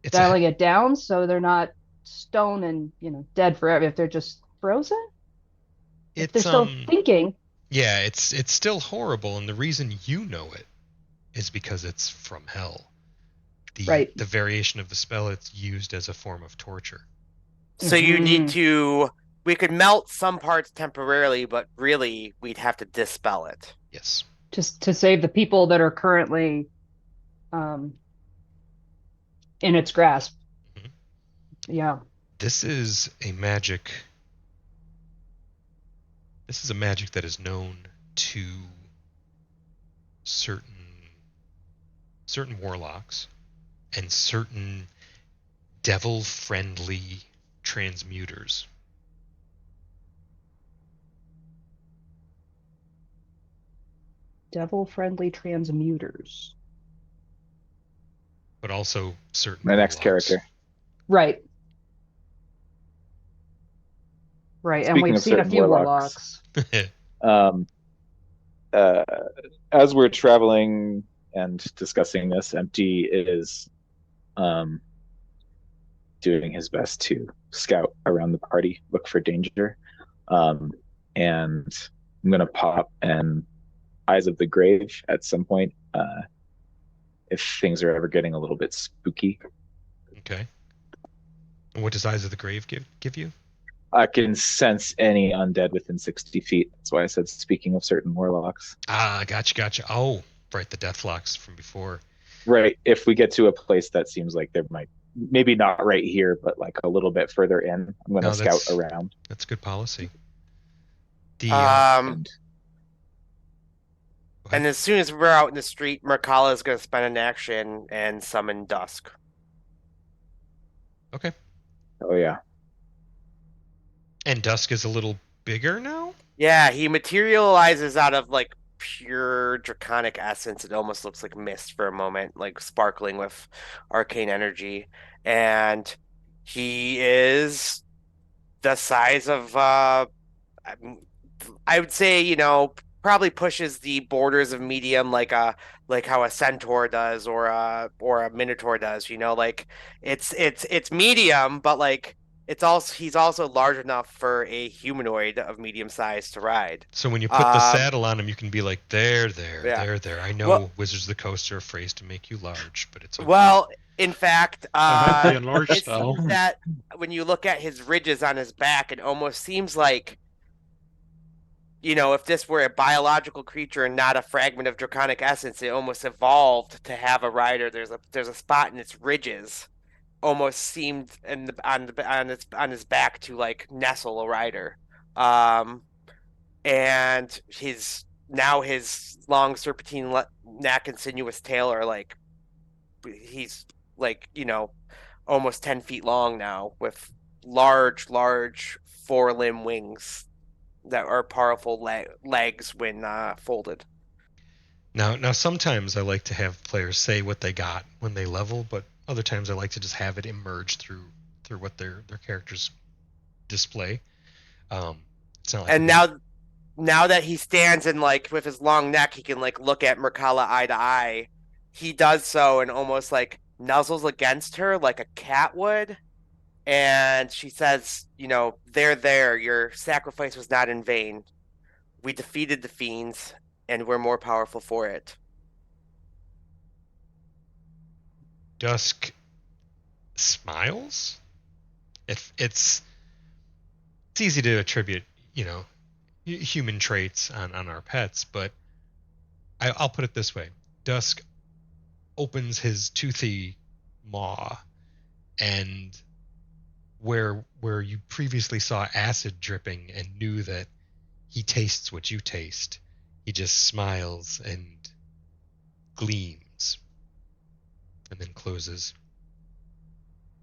It's dialing it down so they're not stone and, dead forever if they're just frozen? If they're still thinking. Yeah, it's still horrible, and the reason you know it is because it's from hell. Right. The variation of the spell, it's used as a form of torture. So you need to. We could melt some parts temporarily, but really we'd have to dispel it. Yes. Just to save the people that are currently in its grasp. Mm-hmm. Yeah. This is a magic that is known to certain warlocks and certain devil-friendly transmuters. Devil-friendly transmuters. But also certain My next warlocks. character. Right. Right, and Speaking we've of seen a certain few warlocks. warlocks. As we're traveling and discussing this, Empty is doing his best to scout around the party, look for danger. And I'm going to pop an Eyes of the Grave at some point if things are ever getting a little bit spooky. Okay. And what does Eyes of the Grave give you? I can sense any undead within 60 feet. That's why I said speaking of certain warlocks. Ah, gotcha. Oh, right, the Deathlocks from before. Right. If we get to a place that seems like there might, maybe not right here, but like a little bit further in, I'm going to scout around. That's good policy. The and as soon as we're out in the street, Merkala is going to spend an action and summon Dusk. Okay. Oh yeah. And Dusk is a little bigger now? Yeah, he materializes out of like pure draconic essence. It almost looks like mist for a moment, like sparkling with arcane energy. And he is the size of I would say, probably pushes the borders of medium like how a centaur does or a minotaur does, like it's medium, but like he's also large enough for a humanoid of medium size to ride. So when you put the saddle on him, you can be like, there. I know Wizards of the Coast are afraid to make you large, but it's okay. Well, in fact, it's that when you look at his ridges on his back, it almost seems like, if this were a biological creature and not a fragment of draconic essence, it almost evolved to have a rider. There's a spot in its ridges, almost seemed on his back to like nestle a rider, and his long serpentine neck and sinuous tail are like, he's like almost 10 feet long now with large 4-limb wings that are powerful legs when folded. Now sometimes I like to have players say what they got when they level, but other times I like to just have it emerge through what their characters display. It's not like, and now that he stands and like with his long neck, he can like look at Merkala eye to eye. He does so and almost like nuzzles against her like a cat would. And she says, there, your sacrifice was not in vain. We defeated the fiends, and we're more powerful for it. Dusk smiles. It's easy to attribute, human traits on our pets, but I'll put it this way. Dusk opens his toothy maw, and where you previously saw acid dripping and knew that he tastes what you taste, he just smiles and gleams, and then closes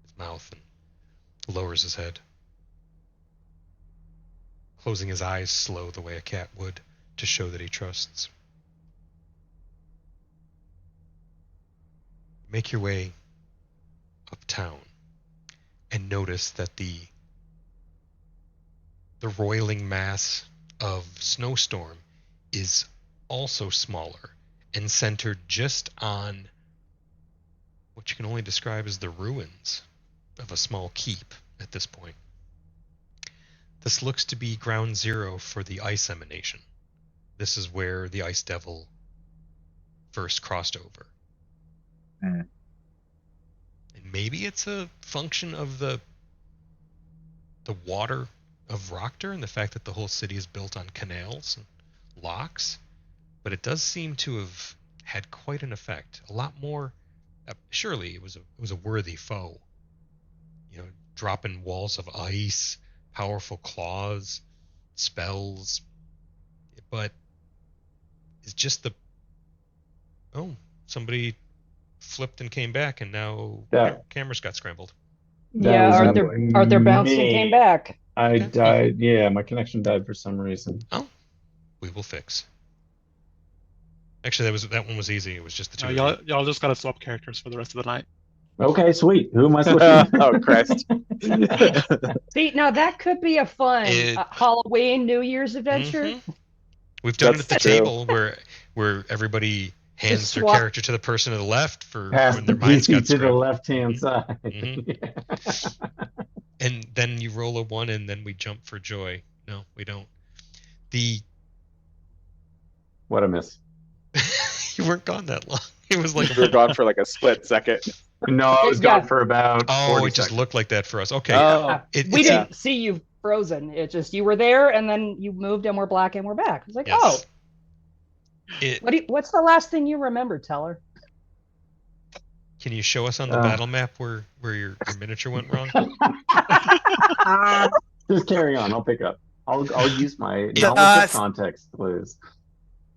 his mouth and lowers his head, closing his eyes slow the way a cat would to show that he trusts. Make your way uptown and notice that the roiling mass of Snowstorm is also smaller and centered just on what you can only describe as the ruins of a small keep at this point. This looks to be ground zero for the ice emanation. This is where the Ice Devil first crossed over. And maybe it's a function of the water of Rokter and the fact that the whole city is built on canals and locks, but it does seem to have had quite an effect. A lot more. Surely it was a worthy foe. Dropping walls of ice, powerful claws, spells, but it's just somebody flipped and came back, and now cameras got scrambled. Yeah, Arthur bounced and came back. I died. Yeah, my connection died for some reason. Oh, we will fix. Actually, that one was easy. It was just the two. Y'all just gotta swap characters for the rest of the night. Okay, sweet. Who am I switching? Oh, Christ. See, now that could be a fun Halloween, New Year's adventure. Mm-hmm. We've done That's it at the true. table where everybody hands Just their swap. character to the person to the left for Pass when the their minds got PC to the scrambled. left-hand side. Mhm. And then you roll a 1 and then we jump for joy. No, we don't. What a miss. You weren't gone that long. It was like We were gone for like a split second. No, I was Yeah. gone for about Oh, 40 it just seconds. looked like that for us. Okay. Oh, We It's didn't see you frozen. It just you were there and then you moved and we're black and we're back. It's like, oh, yes. what's the last thing you remember, Teller? Can you show us on the Uh. battle map where your miniature went wrong? Just carry on. I'll pick up. I'll use my knowledge of context clues.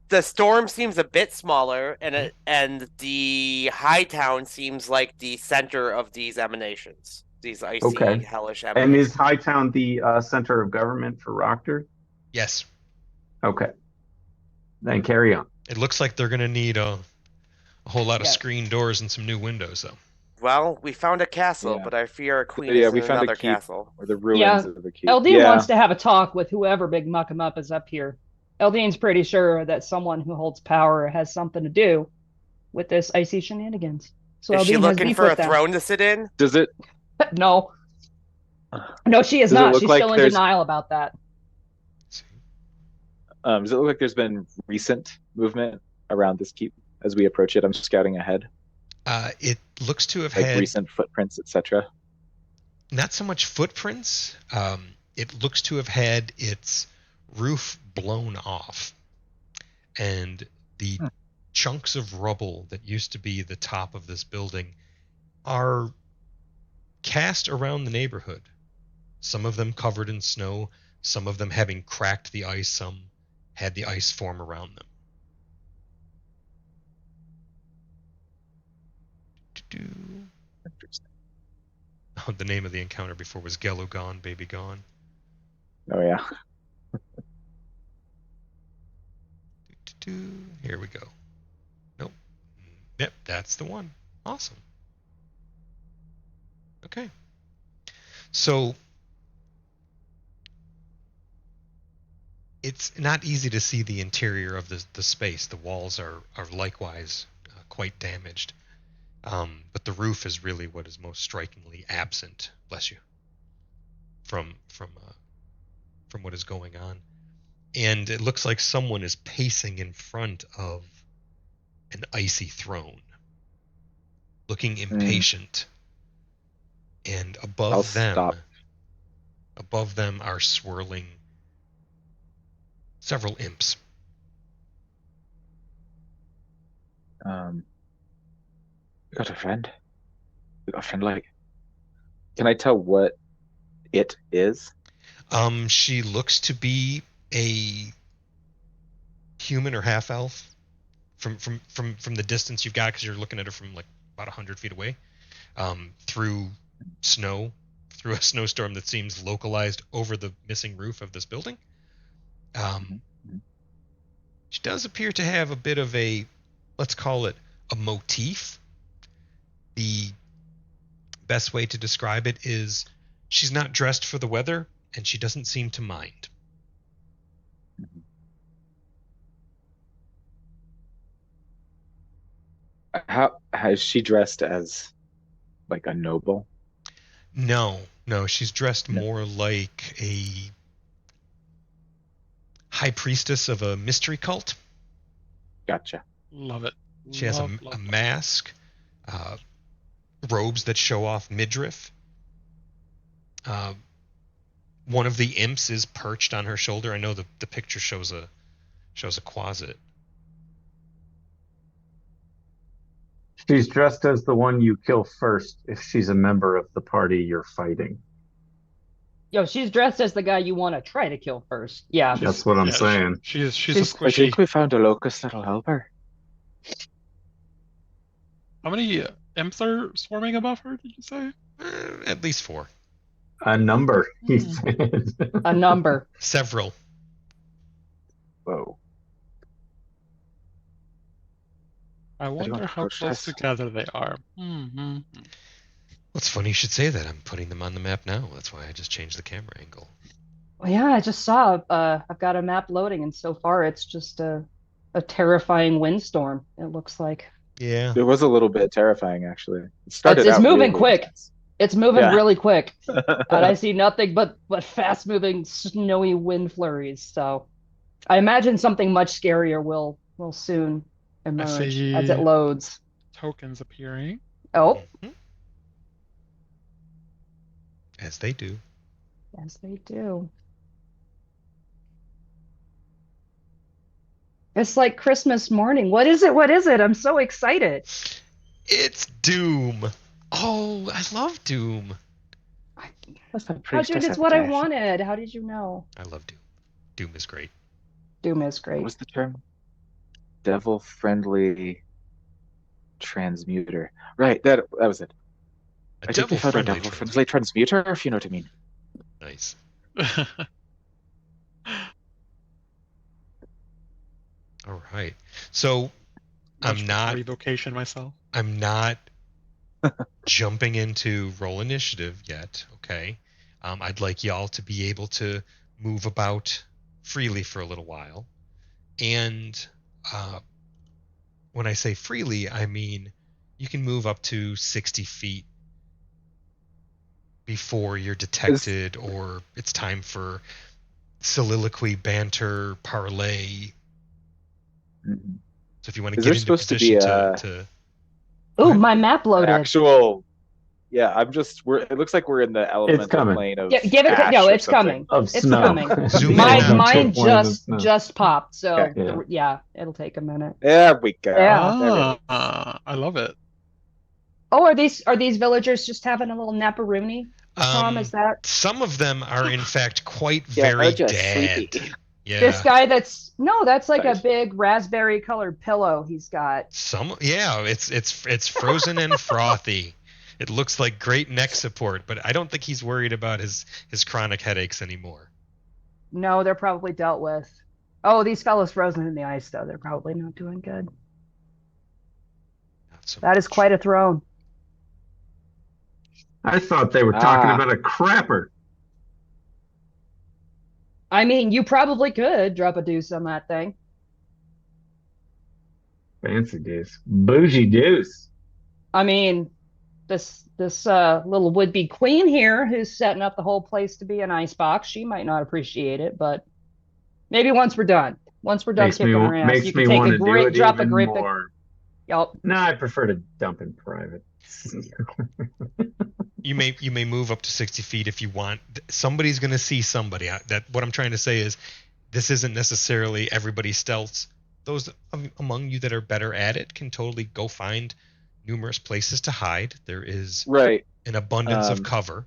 The storm seems a bit smaller, and the high town seems like the center of these emanations, these icy, Okay. hellish And emanations. is Hightown the center of government for Rockter? Yes. Okay. Then carry on. It looks like they're gonna need a whole lot of Yeah. screen doors and some new windows, though. Well, we found a castle, Yeah. but I fear our queen Yeah, is we in found a another keep. castle. or the ruins Yeah. of the keep. Eldine Yeah. wants to have a talk with whoever Big Muck 'em Up is up here. Eldine's pretty sure that someone who holds power has something to do with this icy shenanigans. So Is she Eldine has looking beef for a with them. throne to sit in? Does it No. No, she is Does it not. look She's like still in there's- denial about that. does it look like there's been recent movement around this keep as we approach it? I'm scouting ahead, It looks to have like had recent footprints, etc. not so much footprints. It looks to have had its roof blown off, and the chunks of rubble that used to be the top of this building are cast around the neighborhood. Some of them covered in snow, some of them having cracked the ice, some had the ice form around them. Interesting. Oh, the name of the encounter before was Gello Gone, Baby Gone. Oh yeah. Here we go. Nope. Yep, that's the one. Awesome. Okay. So it's not easy to see the interior of the space. The walls are likewise quite damaged. But the roof is really what is most strikingly absent, bless you, from what is going on. And it looks like someone is pacing in front of an icy throne, looking impatient. And I'll stop. above them are swirling several imps. We got a friend. We got a friend like. Can I tell what it is? She looks to be a human or half elf from the distance you've got, because you're looking at her from like about 100 feet away, through snow, through a snowstorm that seems localized over the missing roof of this building. She does appear to have a bit of a, let's call it a motif. The best way to describe it is she's not dressed for the weather, and she doesn't seem to mind. How has she dressed as like a noble? No, she's dressed No. more like a high priestess of a mystery cult. Gotcha. Love it. She has a Love. mask, robes that show off midriff. One of the imps is perched on her shoulder. I know the picture shows a quasit. She's dressed as the one you kill first if she's a member of the party you're fighting. Yo, she's dressed as the guy you want to try to kill first. Yeah. That's what I'm Yeah, saying. She's a She's- I squishy. think we found a locust that'll help her. How many imps are swarming above her, did you say? At least 4. A number, he Hmm. said. A number. Several. Whoa. I wonder want to how approach close this. together they are. Mm-hmm. Well, it's funny you should say that. I'm putting them on the map now. That's why I just changed the camera angle. Well, yeah, I just saw. I've got a map loading, and so far it's just a terrifying windstorm. It looks like Yeah. It was a little bit terrifying, actually. It started it's out moving really quick. intense. It's moving Yeah. really quick, and I see nothing but fast-moving, snowy wind flurries. So, I imagine something much scarier will soon emerge see- as it loads. Tokens appearing. Oh, Mhm. As they do. yes, they do. It's like Christmas morning. What is it? What is it? I'm so excited. It's Doom. Oh, I love Doom. That's my Arjun, it's what I wanted. How did you know? I love Doom. Doom is great. Doom is What great. was the term? Devil-friendly transmuter. Right, that was it. A I think they found a devil-friendly devil-friendly transmuter, if you know what I mean. Nice. All right. So Much prefer evocation myself. I'm not jumping into roll initiative yet. Okay. I'd like y'all to be able to move about freely for a little while. And when I say freely, I mean you can move up to 60 feet before you're detected or it's time for soliloquy, banter, parlay. Mhm. So if you want to Is get there into supposed to be position to Oh, my map an loaded. actual? Yeah, it looks like we're in the elemental coming. plane of Give it. ash No, or it's something. coming. Of It's snow. coming. Zoom in Mine, and out. mine Point of the snow. just popped. So Okay. Yeah. it'll take a minute. There we go. Yeah. There we go. I love it. Oh, are these villagers just having a little naparoony? Tom, is that some of them are in fact quite Yeah, very just dead. sleepy. this Yeah. guy? That's like a Nice. big raspberry colored pillow he's got. It's frozen and frothy. It looks like great neck support, but I don't think he's worried about his chronic headaches anymore. No, they're probably dealt with. Oh, these fellows frozen in the ice though. They're probably not doing good. Not so That is much. quite a throne. I thought they were talking about a crapper. I mean, you probably could drop a deuce on that thing. Fancy deuce. Bougie deuce. I mean, this little would-be queen here who's setting up the whole place to be an icebox, she might not appreciate it, but maybe once we're done kicking her ass, Makes you me can take want a to do great it drop a even great more. Yep. No, I prefer to dump in private. You may move up to 60 feet if you want. Somebody's going to see somebody. What I'm trying to say is this isn't necessarily everybody's stealths. Those among you that are better at it can totally go find numerous places to hide. There is Right. an abundance of cover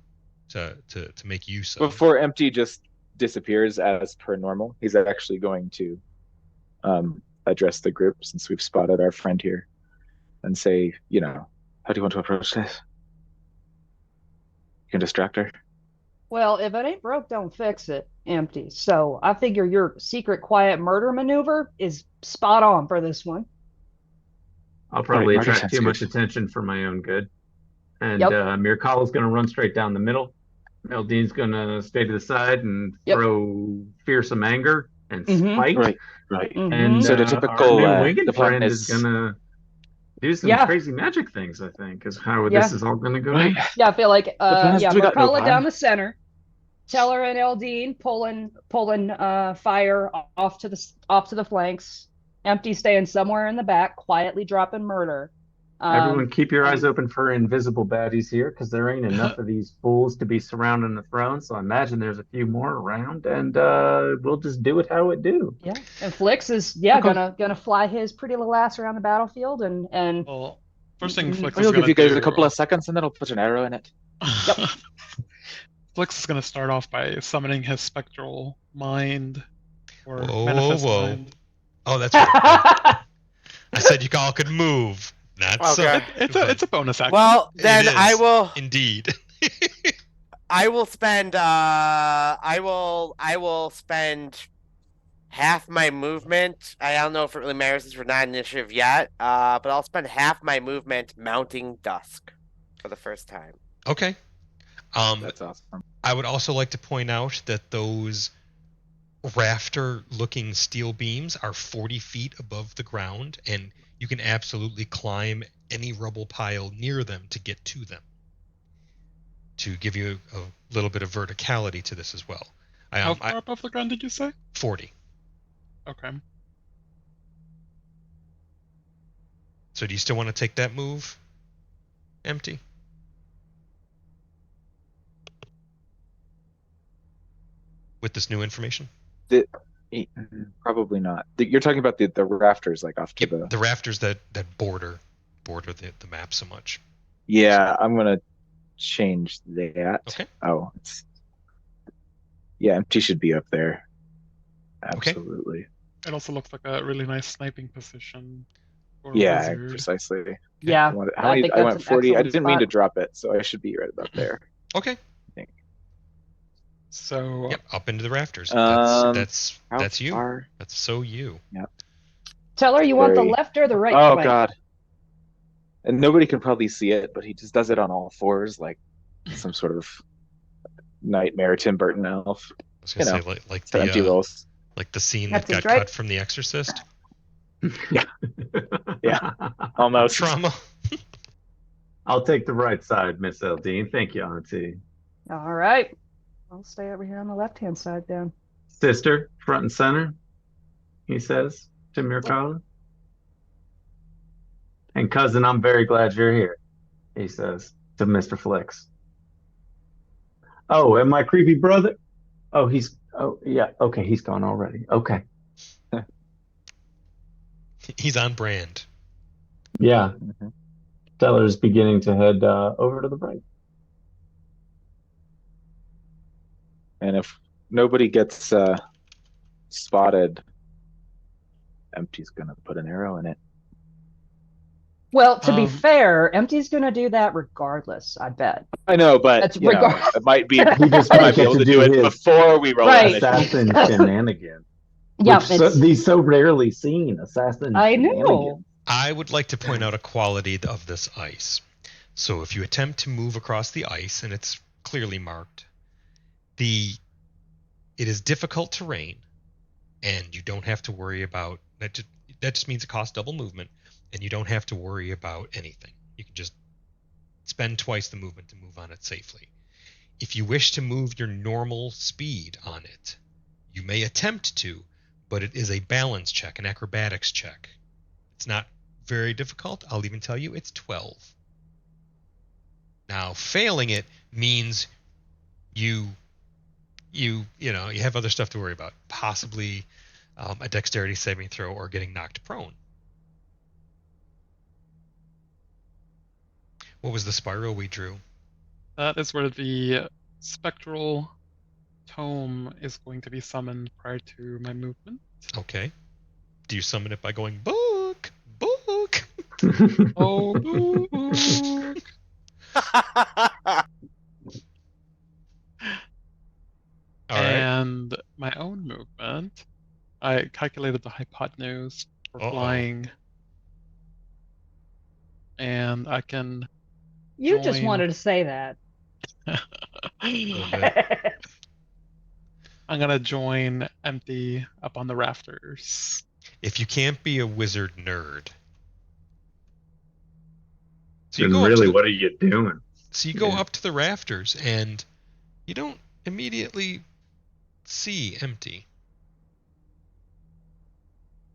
to make use of. Before Empty just disappears as per normal, he's actually going to address the group since we've spotted our friend here and say, how do you want to approach this? You can distract her. Well, if it ain't broke, don't fix it. Empty. So I figure your secret quiet murder maneuver is spot on for this one. I'll probably Right, attract too much good. attention for my own good. And Yep. Mirkala's going to run straight down the middle. Meldean's going to stay to the side and Yep. throw fearsome anger and Mhm. spite. Right. And So the typical our new the Wigan plan friend is going to do some Yeah. crazy magic things, I think, is how Yeah. this is all going to go Right. down. Yeah, I feel like plan is we got no Mercala plan. down the center. Teller and Eldine pulling fire off to the flanks. Empty staying somewhere in the back, quietly dropping murder. Everyone keep your eyes and- open for invisible baddies here, because there ain't enough of these fools to be surrounding the throne. So I imagine there's a few more around, and we'll just do it how it do. Yeah, and Flix is Okay. gonna fly his pretty little ass around the battlefield and Well, first thing Flix We'll is give gonna you guys do. a couple of seconds and then I'll put an arrow in it. Yep. Flix is gonna start off by summoning his spectral mind or Whoa, manifest whoa. mind. Oh, that's right. I said you all could move. Not Okay. so. It's a bonus action. Well, then It I is, will. indeed. I will spend. I will spend half my movement. I don't know if it really matters since we're not initiative yet. But I'll spend half my movement mounting Dusk for the first time. Okay. That's awesome. I would also like to point out that those rafter-looking steel beams are 40 feet above the ground, and you can absolutely climb any rubble pile near them to get to them. To give you a little bit of verticality to this as well. How far above the ground did you say? 40. Okay. So do you still want to take that move? empty? With this new information? Probably not. You're talking about the rafters, like off to Yep, the rafters that border the map so much. Yeah, I'm gonna change that. Okay. Oh, yeah, empty should be up there. Okay. Absolutely. It also looks like a really nice sniping position for a Yeah, wizard. precisely. Yeah, I think I that's went an 40. I excellent didn't mean to spot. drop it, so I should be right about there. Okay. So Yep, up into the rafters. How That's you. far? That's so you. Yep. Teller, you want the Very- left or the right Oh flank? God. And nobody can probably see it, but he just does it on all fours, like some sort of nightmare Tim Burton elf. I was gonna You say like So empty the rolls. like the scene That that got seems right. cut from The Exorcist. Yeah. Almost. Trauma. I'll take the right side, Miss Eldine. Thank you, Auntie. All right. I'll stay over here on the left-hand side then. Sister, front and center, he says to Mirkala. And cousin, I'm very glad you're here, he says to Mr. Flex. Oh, and my creepy brother? Oh, yeah, okay, he's gone already. Okay. He's on brand. Yeah. Mhm. Teller's beginning to head over to the right. And if nobody gets spotted, Empty's gonna put an arrow in it. Well, to be Um, fair, Empty's going to do that regardless, I bet. I know, but That's you know, regard- it might be. He just I might might be get able to to do do it his before we roll Right. initiative. Assassin shenanigans. Yeah, Which these so rarely seen. Assassin I shenanigans. know. I would like to point out a quality of this ice. So if you attempt to move across the ice and it's clearly marked, it is difficult terrain, and you don't have to worry about that. That just means it costs double movement, and you don't have to worry about anything. You can just spend twice the movement to move on it safely. If you wish to move your normal speed on it, you may attempt to, but it is a balance check, an acrobatics check. It's not very difficult. I'll even tell you it's 12. Now, failing it means you have other stuff to worry about, possibly a dexterity saving throw or getting knocked prone. What was the spiral we drew? that is where the spectral tome is going to be summoned prior to my movement. Okay. Do you summon it by going book, book? Oh, book. All right. And my own movement, I calculated the hypotenuse for Uh-oh. flying, and I can. You just Join. wanted to say that. I'm gonna join Empty up on the rafters. If you can't be a wizard nerd, so Then go up really, to the- what are you doing? So you go Yeah. up to the rafters and you don't immediately see Empty.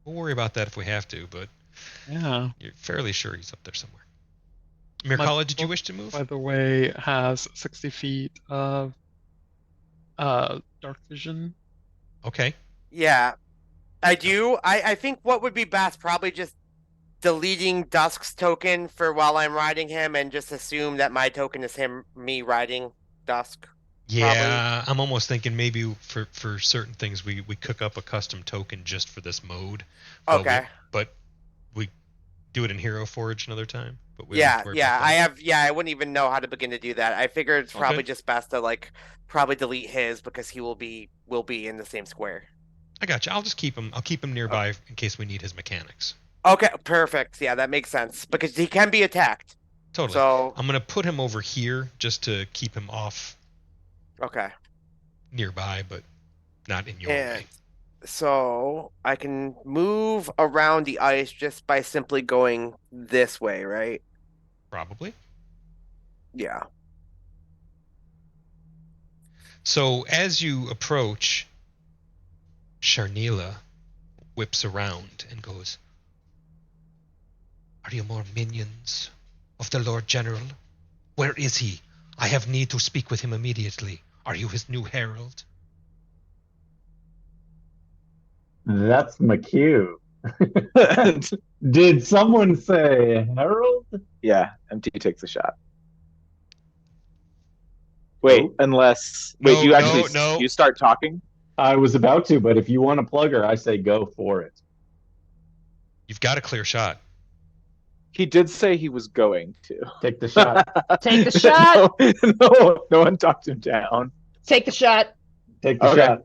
We'll worry about that if we have to, but Yeah. you're fairly sure he's up there somewhere. Mirkala, did you wish to move? By the way, has 60 feet of dark vision. Okay. Yeah, I do. I think what would be best, probably just deleting Dusk's token for while I'm riding him, and just assume that my token is me riding Dusk. Yeah, I'm almost thinking maybe for certain things we cook up a custom token just for this mode. But Okay. But we do it in Hero Forge another time. But we don't have Yeah, to worry yeah. about that. I have. Yeah, I wouldn't even know how to begin to do that. I figured it's Okay. probably just best to probably delete his because he will be in the same square. I got you. I'll just keep him. I'll keep him nearby in case we need his mechanics. Okay, perfect. Yeah, that makes sense because he can be attacked. Totally. So I'm gonna put him over here just to keep him off okay. nearby, but not in your And way. so I can move around the ice just by simply going this way, right? Probably. Yeah. So as you approach, Sharnila whips around and goes, "Are you more minions of the Lord General? Where is he? I have need to speak with him immediately. Are you his new herald? That's McHugh. Did someone say Harold? Yeah, MT takes a shot. Wait, Oh. unless No, you no, actually no. you start talking. I was about to, but if you want to plug her, I say go for it. You've got a clear shot. He did say he was going to. Take the shot. Take the shot. No one talked him down. Take the shot. Take the Okay. shot.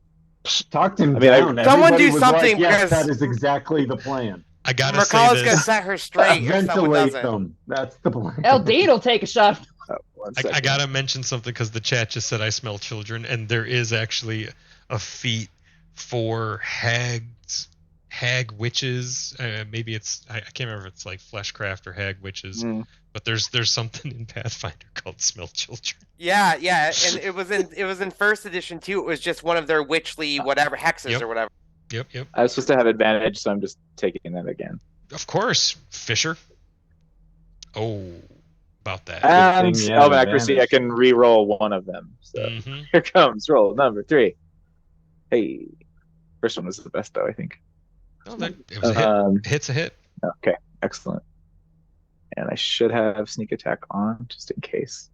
Talked him I mean, down. Someone Everybody do was something, like, yes, because- that is exactly the plan. I gotta say Mercala's gonna this. set her straight if someone Ventilate doesn't. them. That's the plan. Eldine will take a shot. Oh, one I second. gotta mention something because the chat just said I smell children, and there is actually a feat for hag witches. Maybe it's I can't remember if it's like fleshcraft or hag witches, but there's something in Pathfinder called smell children. Yeah, and it was in first edition too. It was just one of their witchly whatever hexes Yep. or whatever. Yep. I was supposed to have advantage, so I'm just taking that again. Of course, Fisher. Oh, about that. And thing you have Elven accuracy, I advantage. can re-roll one of them. So Mm-hmm. here comes roll number 3. Hey, first one was the best though, I think. Oh, it was a hit. Hit's a hit. Okay, excellent. And I should have sneak attack on just in case.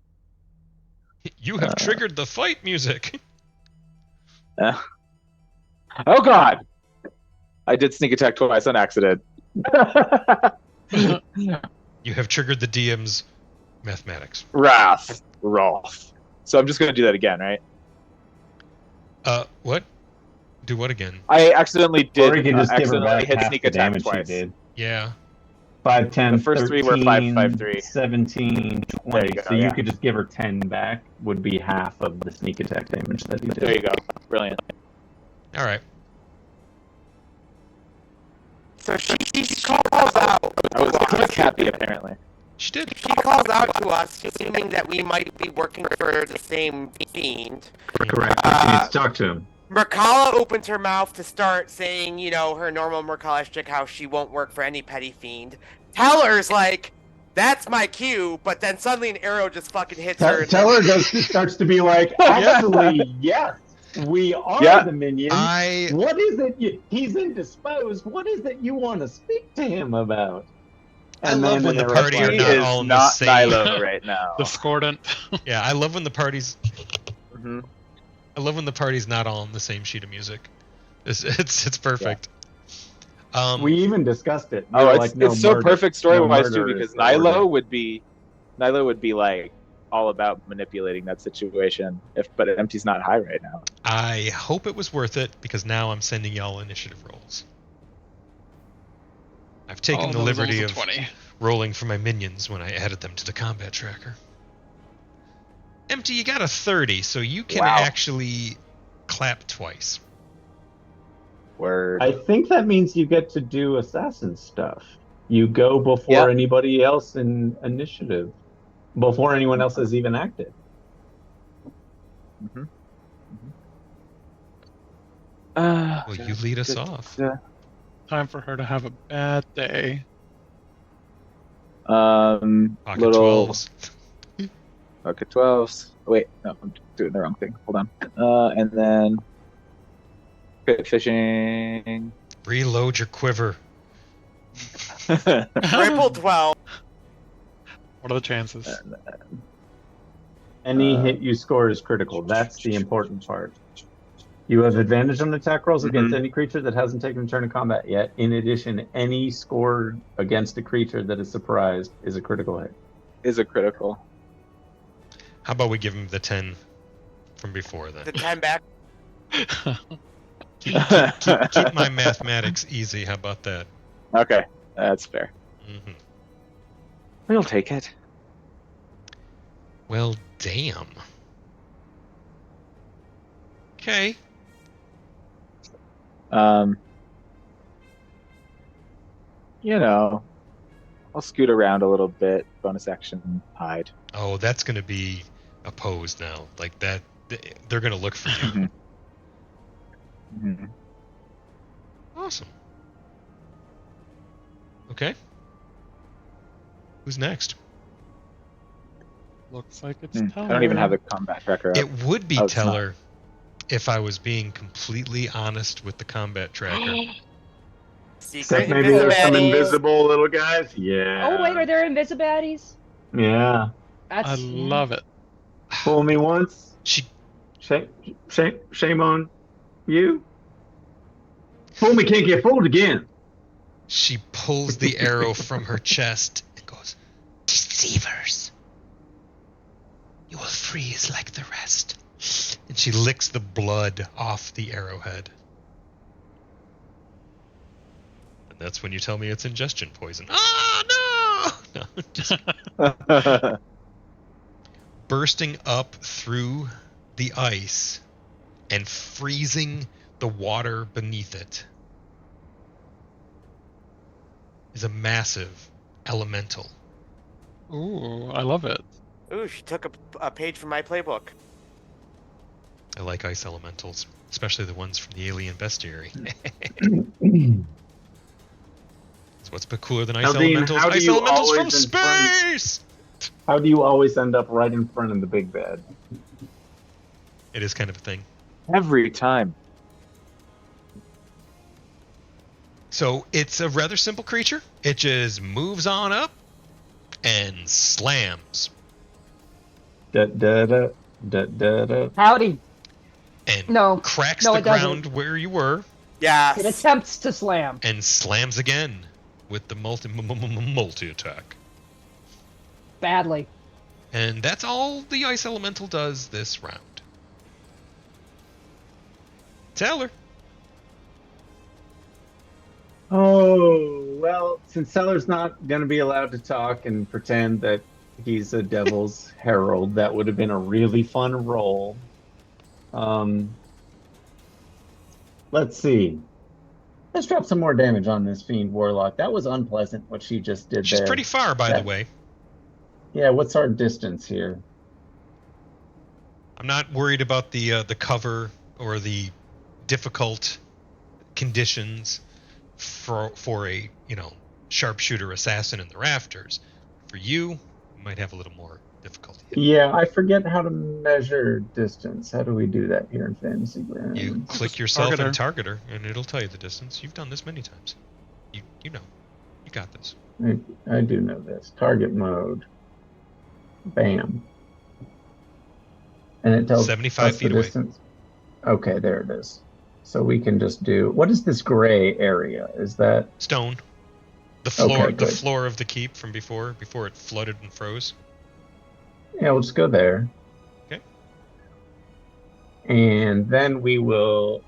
You have triggered the fight music. Oh God! I did sneak attack twice on accident. You have triggered the DM's mathematics. Wrath. So I'm just gonna do that again, right? What? Do what again? I accidentally Or did you can just give her accidentally back hit half sneak the attack damage twice. she did. Yeah. 5, 10, The first 13, three were 5, 5, 3. 17, 20. There you go, so you yeah. could just give her 10 back, would be half of the sneak attack damage that you did. There you go. Brilliant. All right. So she calls out. I was happy apparently. She did. She calls out to us, assuming that we might be working for the same fiend. Correct. Uh, you need to talk to him. Mercala opens her mouth to start saying, her normal Mercala shtick, how she won't work for any petty fiend. Teller's like, that's my cue, but then suddenly an arrow just fucking hits her. Teller starts to be like, actually, yes, we are Yeah. the minions. What is it? He's indisposed. What is it you want to speak to him about? I love when the they're party are He not is all in the not same. Nilo right now. Discordant. Yeah, I love when the party's. Mhm. I love when the party's not all on the same sheet of music. It's perfect. We even discussed it. We Oh, were it's like, no it's so murder. perfect story wise No too, murder because is the order. Nilo would be like all about manipulating that situation. But MT's not high right now. I hope it was worth it because now I'm sending y'all initiative rolls. I've taken All the those liberty rolls of are 20. rolling for my minions when I added them to the combat tracker. Empty, you got a 30, so you can Wow. actually clap twice. Word. I think that means you get to do assassin stuff. You go before Yeah. anybody else in initiative, before anyone else has even acted. Well, you lead us off. Time for her to have a bad day. Pocket Little 12s. pocket 12s. Wait, no, I'm doing the wrong thing. Hold on. And then crit fishing. Reload your quiver. Triple 12. What are the chances? Any hit you score is critical. That's the important part. You have advantage on attack rolls against any creature that hasn't taken a turn in combat yet. In addition, any score against a creature that is surprised is a critical hit. Is a critical. How about we give him the 10 from before then? The 10 back. Keep my mathematics easy. How about that? Okay, that's fair. Hmm. We'll take it. Well, damn. Okay. I'll scoot around a little bit. Bonus action, hide. Oh, that's going to be opposed now. Like that, they're going to look for you. Mhm. Awesome. Okay. Who's next? Looks like it's I Teller. don't even have the combat tracker up. It would be Oh, it's not. Teller if I was being completely honest with the combat tracker. Secret Except maybe there's some invisible. invisible little guys. Yeah. Oh wait, are there Invisibaddies? Yeah. That's I love it. Fool me once. She Shame on you. Fool me can't get fooled again. She pulls the arrow from her chest and goes, "Deceivers! You will freeze like the rest." And she licks the blood off the arrowhead. And that's when you tell me it's ingestion poison. Oh, no! No, just bursting up through the ice and freezing the water beneath it is a massive elemental. Ooh, I love it. Ooh, she took a page from my playbook. I like ice elementals, especially the ones from the alien bestiary. So what's a bit cooler than ice Now, Dean, elementals? how do Ice you elementals from always infringe- space! How do you always end up right in front of the big bed? It is kind of a thing. Every time. So it's a rather simple creature. It just moves on up and slams Da da da da da da. howdy. and No, cracks no, the it doesn't. ground where you were Yes. It attempts to slam. and slams again with the multi attack. Badly. And that's all the ice elemental does this round. Taylor. Oh, well, since Seller's not going to be allowed to talk and pretend that he's a devil's herald, that would have been a really fun role. Let's see. Let's drop some more damage on this Fiend Warlock. That was unpleasant what she just did She's there. pretty far, by the way. Yeah, what's our distance here? I'm not worried about the cover or the difficult conditions for a sharpshooter assassin in the rafters. For you, you might have a little more difficulty. Yeah, I forget how to measure distance. How do we do that here in Fantasy Grounds? You click Just yourself target in Targeter, and it'll tell you the distance. You've done this many times. You know. You got this. I do know this. Target mode. Bam. And it tells 75 us feet the away. distance. Okay, there it is. So we can just do. What is this gray area? Is that Stone. The floor, Okay, the good. floor of the keep from before it flooded and froze. Yeah, we'll just go there. Okay. And then we will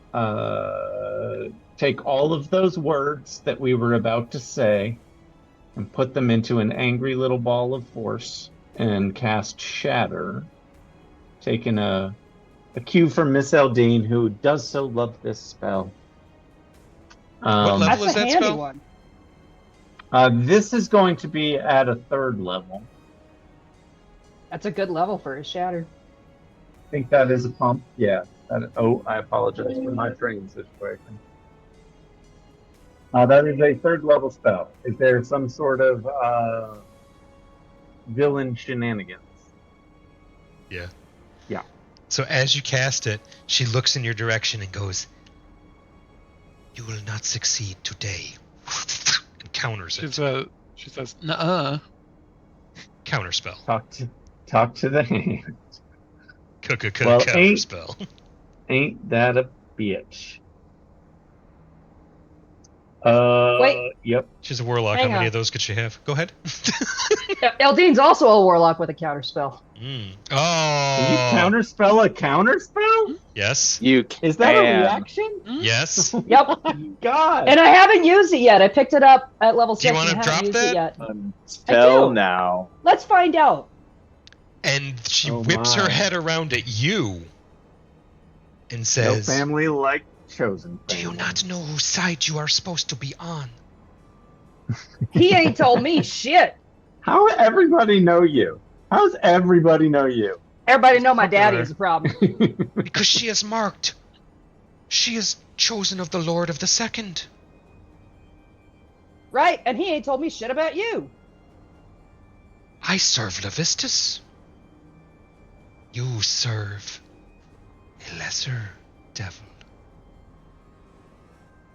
take all of those words that we were about to say and put them into an angry little ball of force and cast Shatter, taking a cue from Miss Eldine, who does so love this spell. What level That's is a that handy spell? one. This is going to be at a 3rd level. That's a good level for a shatter. I think that is a pump. Yeah. I apologize for my training situation. That is a 3rd level spell. Is there some sort of villain shenanigans? Yeah. Yeah. So as you cast it, she looks in your direction and goes, "You will not succeed today." And counters it. She says, "Nuh-uh." Counterspell. Talk to the hand. Well, Counterspell. Ain't that a bitch? Wait. Yep. She's a warlock. Hang How many on. of those could she have? Go ahead. Eldine's also a warlock with a counterspell. Oh. Can you counterspell a counterspell? Yes. You Is that a can. reaction? Yes. Yep. God. And I haven't used it yet. I picked it up at level Do you 6 wanna and I drop haven't used that? it yet. Spell do. now. Let's find out. And she Oh whips her my. head around at you and No says, family like chosen. "Do you family. not know whose side you are supposed to be on?" He ain't told me shit. How everybody know you? How's everybody know you? Everybody know my daddy Popular. is a problem. Because she is marked. She is chosen of the Lord of the Second. Right? And he ain't told me shit about you. I serve Levistus. You serve a lesser devil.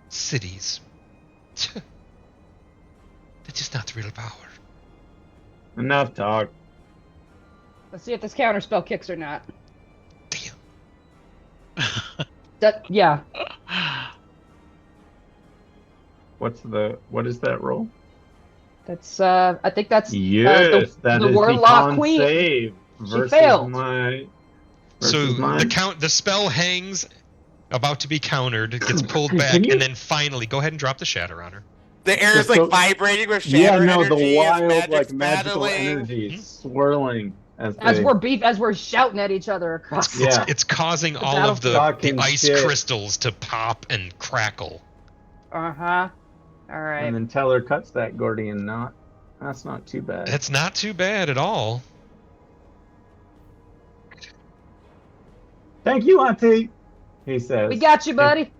Cities. That is not real power. Enough talk. Let's see if this counterspell kicks or not. Damn. Yeah. What is that roll? That's I think that's Yes, that the is warlock con queen. save versus failed. The spell hangs, about to be countered, gets pulled back, Can you- and then finally, go ahead and drop the shatter on her. The air is So- like vibrating with shatter the energy. wild as like magic's magical battling. energy Hmm? swirling as We're shouting at each other across. Yeah. It's causing all of the Talking ice shit. crystals to pop and crackle. Uh-huh. All right. And then Teller cuts that Gordian knot. That's not too bad. That's not too bad at all. Thank you, Auntie, he says. We got you, buddy.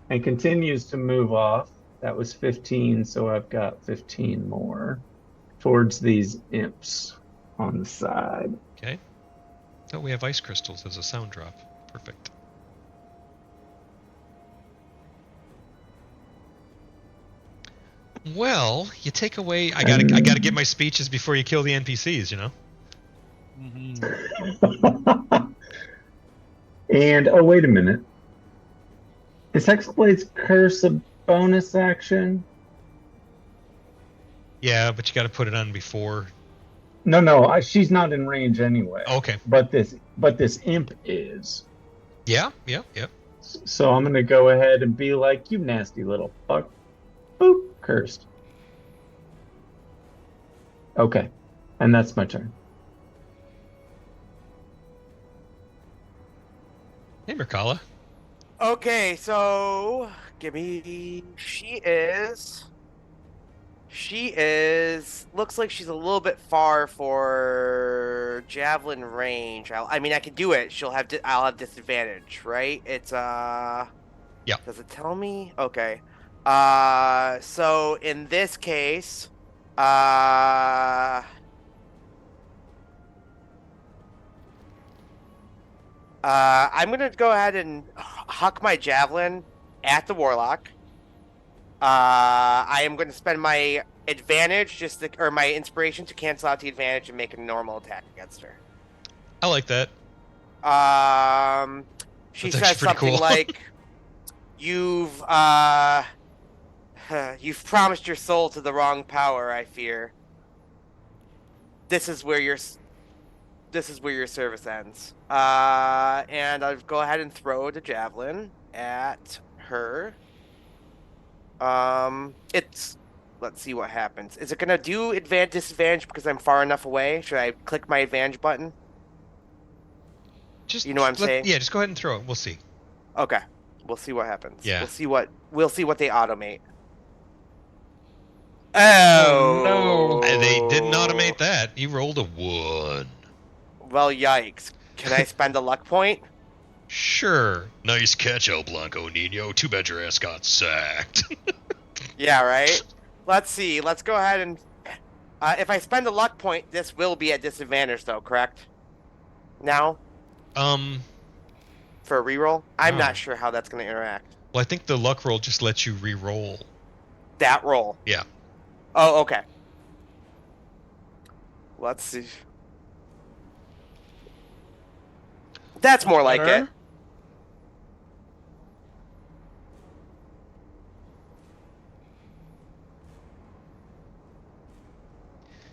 And continues to move off. That was 15, so I've got 15 more towards these imps on the side. Okay. Oh, we have ice crystals as a sound drop. Perfect. Well, you take away. I gotta get my speeches before you kill the NPCs. You know. And oh, wait a minute. Is Hexblade's Curse a bonus action? Yeah, but you got to put it on before. No, she's not in range anyway. Okay. But this imp is. Yeah. So I'm gonna go ahead and be like, you nasty little fuck. Boop, cursed. Okay, and that's my turn. Hey, Merkala. Okay, so give me. She is. Looks like she's a little bit far for javelin range. I mean, I can do it. I'll have disadvantage, right? It's Yeah. Does it tell me? Okay. So in this case, I'm gonna go ahead and huck my javelin at the warlock. I am going to spend my advantage or my inspiration to cancel out the advantage and make a normal attack against her. I like that. She That's says actually pretty something cool. like, "You've promised your soul to the wrong power. I fear. This is where your service ends." And I'll go ahead and throw the javelin at her. Let's see what happens. Is it gonna do disadvantage because I'm far enough away? Should I click my advantage button? Just You know what I'm saying? Yeah, just go ahead and throw it. We'll see. Okay, we'll see what happens. Yeah. We'll see what they automate. Oh no. They didn't automate that. You rolled a 1. Well, yikes! Can I spend a luck point? Sure. Nice catch, El Blanco Nino. Too bad your ass got sacked. Yeah, right. Let's see. Let's go ahead and if I spend a luck point, this will be at disadvantage, though. Correct? Now for a reroll, I'm Oh. not sure how that's going to interact. Well, I think the luck roll just lets you re-roll. That roll. Yeah. Oh, okay. Let's see. That's more like it. Better?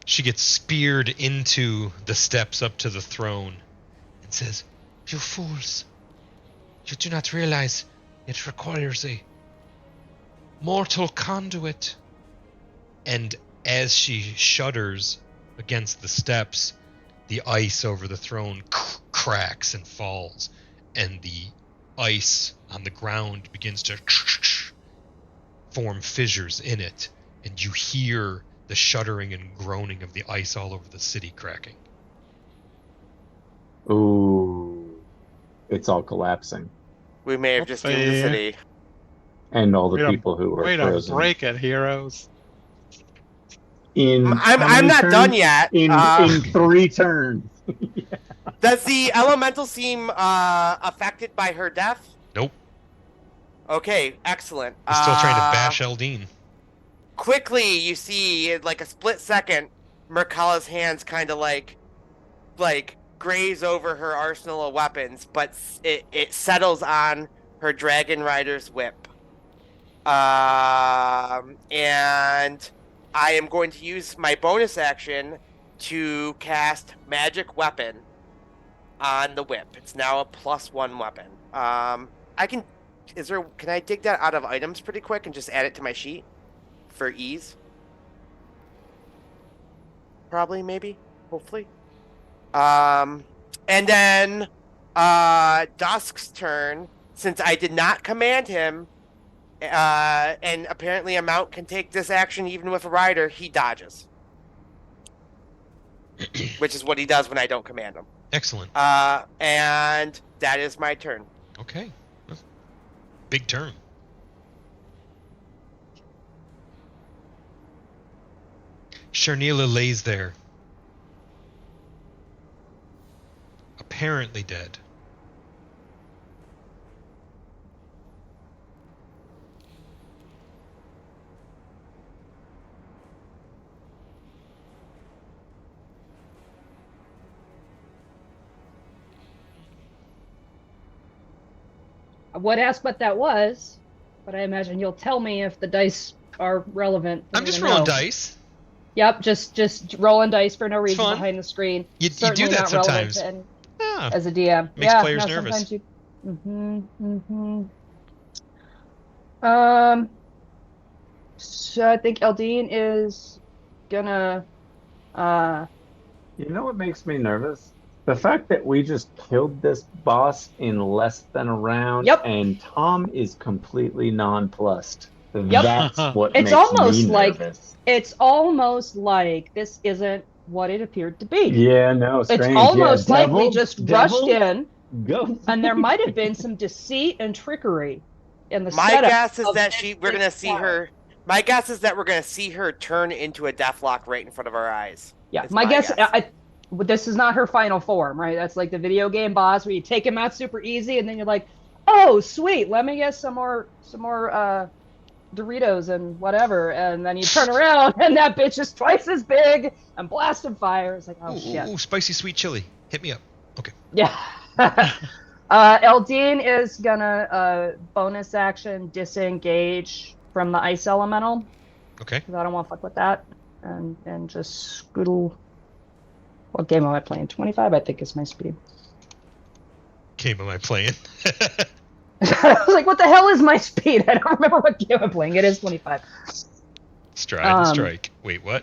She gets speared into the steps up to the throne and says, "You fools! You do not realize it requires a mortal conduit." And as she shudders against the steps, the ice over the throne cracks and falls, and the ice on the ground begins to form fissures in it, and you hear the shuddering and groaning of the ice all over the city cracking. Ooh, it's all collapsing, We may have just doomed the Oopsie. city. and all the Way to- people who were Way to frozen. break it, heroes. In how I'm many not turns? done yet. In 3 turns. Does the elemental seem affected by her death? Nope. Okay, excellent. He's still trying to bash Eldine. Quickly, you see, in like a split second, Merkala's hands kind of like graze over her arsenal of weapons, but it settles on her Dragon Rider's whip. And I am going to use my bonus action to cast Magic Weapon on the whip. It's now a +1 weapon. Can I dig that out of items pretty quick and just add it to my sheet for ease? Probably, maybe, hopefully. And then Dusk's turn, since I did not command him, and apparently a mount can take this action even with a rider, he dodges. Which is what he does when I don't command him. Excellent. And that is my turn. Okay. Big turn. Sharnila lays there, apparently dead. I would ask what that was, but I imagine you'll tell me if the dice are relevant. I'm just rolling dice. Yep, just rolling dice for no reason fun. behind the screen. You do that not sometimes. Yeah. As a DM. Makes players nervous. So I think Eldine is gonna. You know what makes me nervous? The fact that we just killed this boss in less than a round, Yep. and Tom is completely nonplussed. Yep. That's what It's makes almost me like- nervous. It's almost like this isn't what it appeared to be. Yeah, no, strange. It's almost yeah, like we devil, just devil, rushed in, Go. and there might have been some deceit and trickery in the My setup. guess is of that this we're gonna see plot. her. My guess is that we're gonna see her turn into a deathlock right in front of our eyes. Yeah, It's my my guess. guess. This is not her final form, right? That's like the video game boss where you take him out super easy, and then you're like, "Oh, sweet, let me get some more Doritos and whatever," and then you turn around and that bitch is twice as big and blasting fire. It's like, oh shit. Ooh, spicy sweet chili. Hit me up. Okay. Yeah. Eldine is gonna bonus action disengage from the ice elemental Okay. because I don't want to fuck with that, and just scoodle. What game am I playing? 25, I think, is my speed. Game am I playing? I was like, what the hell is my speed? I don't remember what game I'm playing. It is 25. Stride and strike. Wait, what?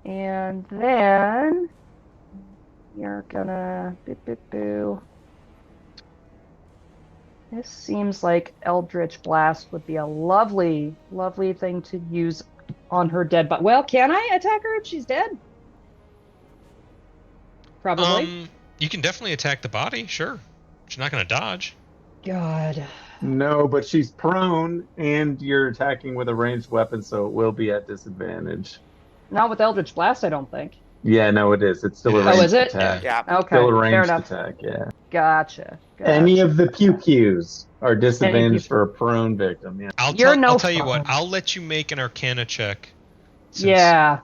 And then you're gonna boo. This seems like Eldritch Blast would be a lovely, lovely thing to use on her dead body. Well, can I attack her if she's dead? Probably. You can definitely attack the body, sure. She's not going to dodge. God. No, but she's prone, and you're attacking with a ranged weapon, so it will be at disadvantage. Not with Eldritch Blast, I don't think. Yeah, no, it is. It's still a Oh, ranged is it? attack. Yeah. Okay, Still a fair ranged enough. attack, yeah. Gotcha. Any of the pew-pews are disadvantaged pew- for a prone victim, yeah. I'll You're no tell you what, fun. I'll let you make an Arcana check. Since, Yeah.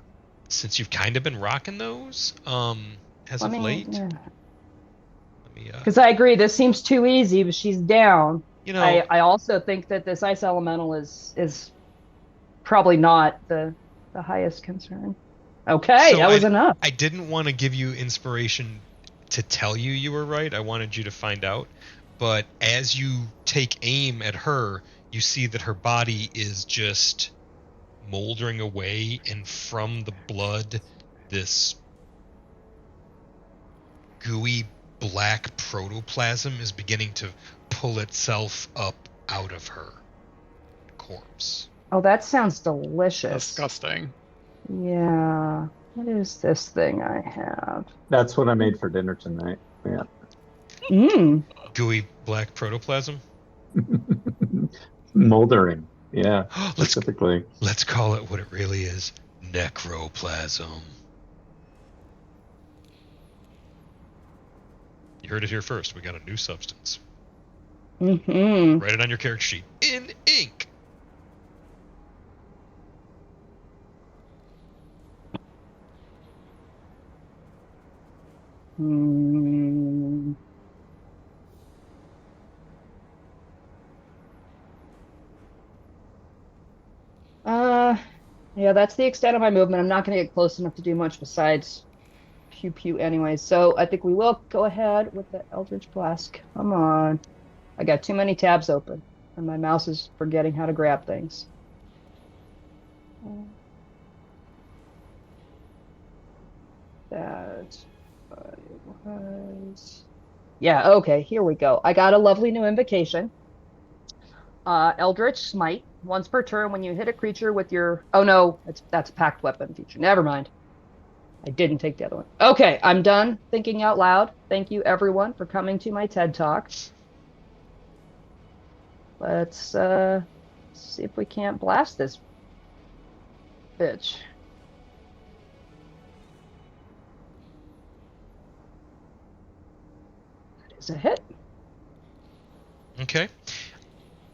Since you've kind of been rocking those, as of late. Let me, Because I agree, this seems too easy, but she's down. you know, I also think that this ice elemental is probably not the highest concern. Okay, So that was enough. I didn't want to give you inspiration to tell you were right. I wanted you to find out. But as you take aim at her, you see that her body is just moldering away, and from the blood, this gooey black protoplasm is beginning to pull itself up out of her corpse. Oh, that sounds delicious. Disgusting. Yeah. What is this thing I have? That's what I made for dinner tonight, yeah. Mmm. Gooey black protoplasm? Moldering, yeah, let's specifically. call it what it really is. Necroplasm. You heard it here first. We got a new substance. Mm-hmm. Write it on your character sheet in ink. Hmm. Yeah, that's the extent of my movement. I'm not going to get close enough to do much besides pew pew anyway. So I think we will go ahead with the Eldritch Blast. Come on. I got too many tabs open, and my mouse is forgetting how to grab things. That was. Yeah, okay, here we go. I got a lovely new invocation. Eldritch Smite. Once per turn, when you hit a creature with your. Oh no, that's a packed weapon feature. Never mind. I didn't take the other one. Okay, I'm done thinking out loud. Thank you, everyone, for coming to my TED Talk. Let's see if we can't blast this bitch. That is a hit. Okay.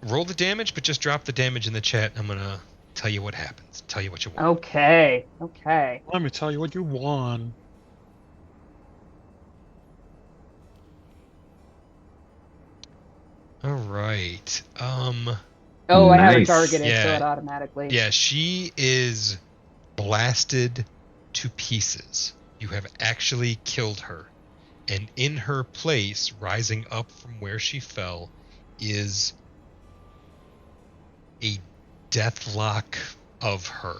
Roll the damage, but just drop the damage in the chat. I'm gonna tell you what happens. Tell you what you want. Okay. Okay. Let me tell you what you won. All right. Oh, I have her Nice. targeted, so Yeah. it automatically. Yeah, she is blasted to pieces. You have actually killed her. And in her place, rising up from where she fell, is a deathlock of her.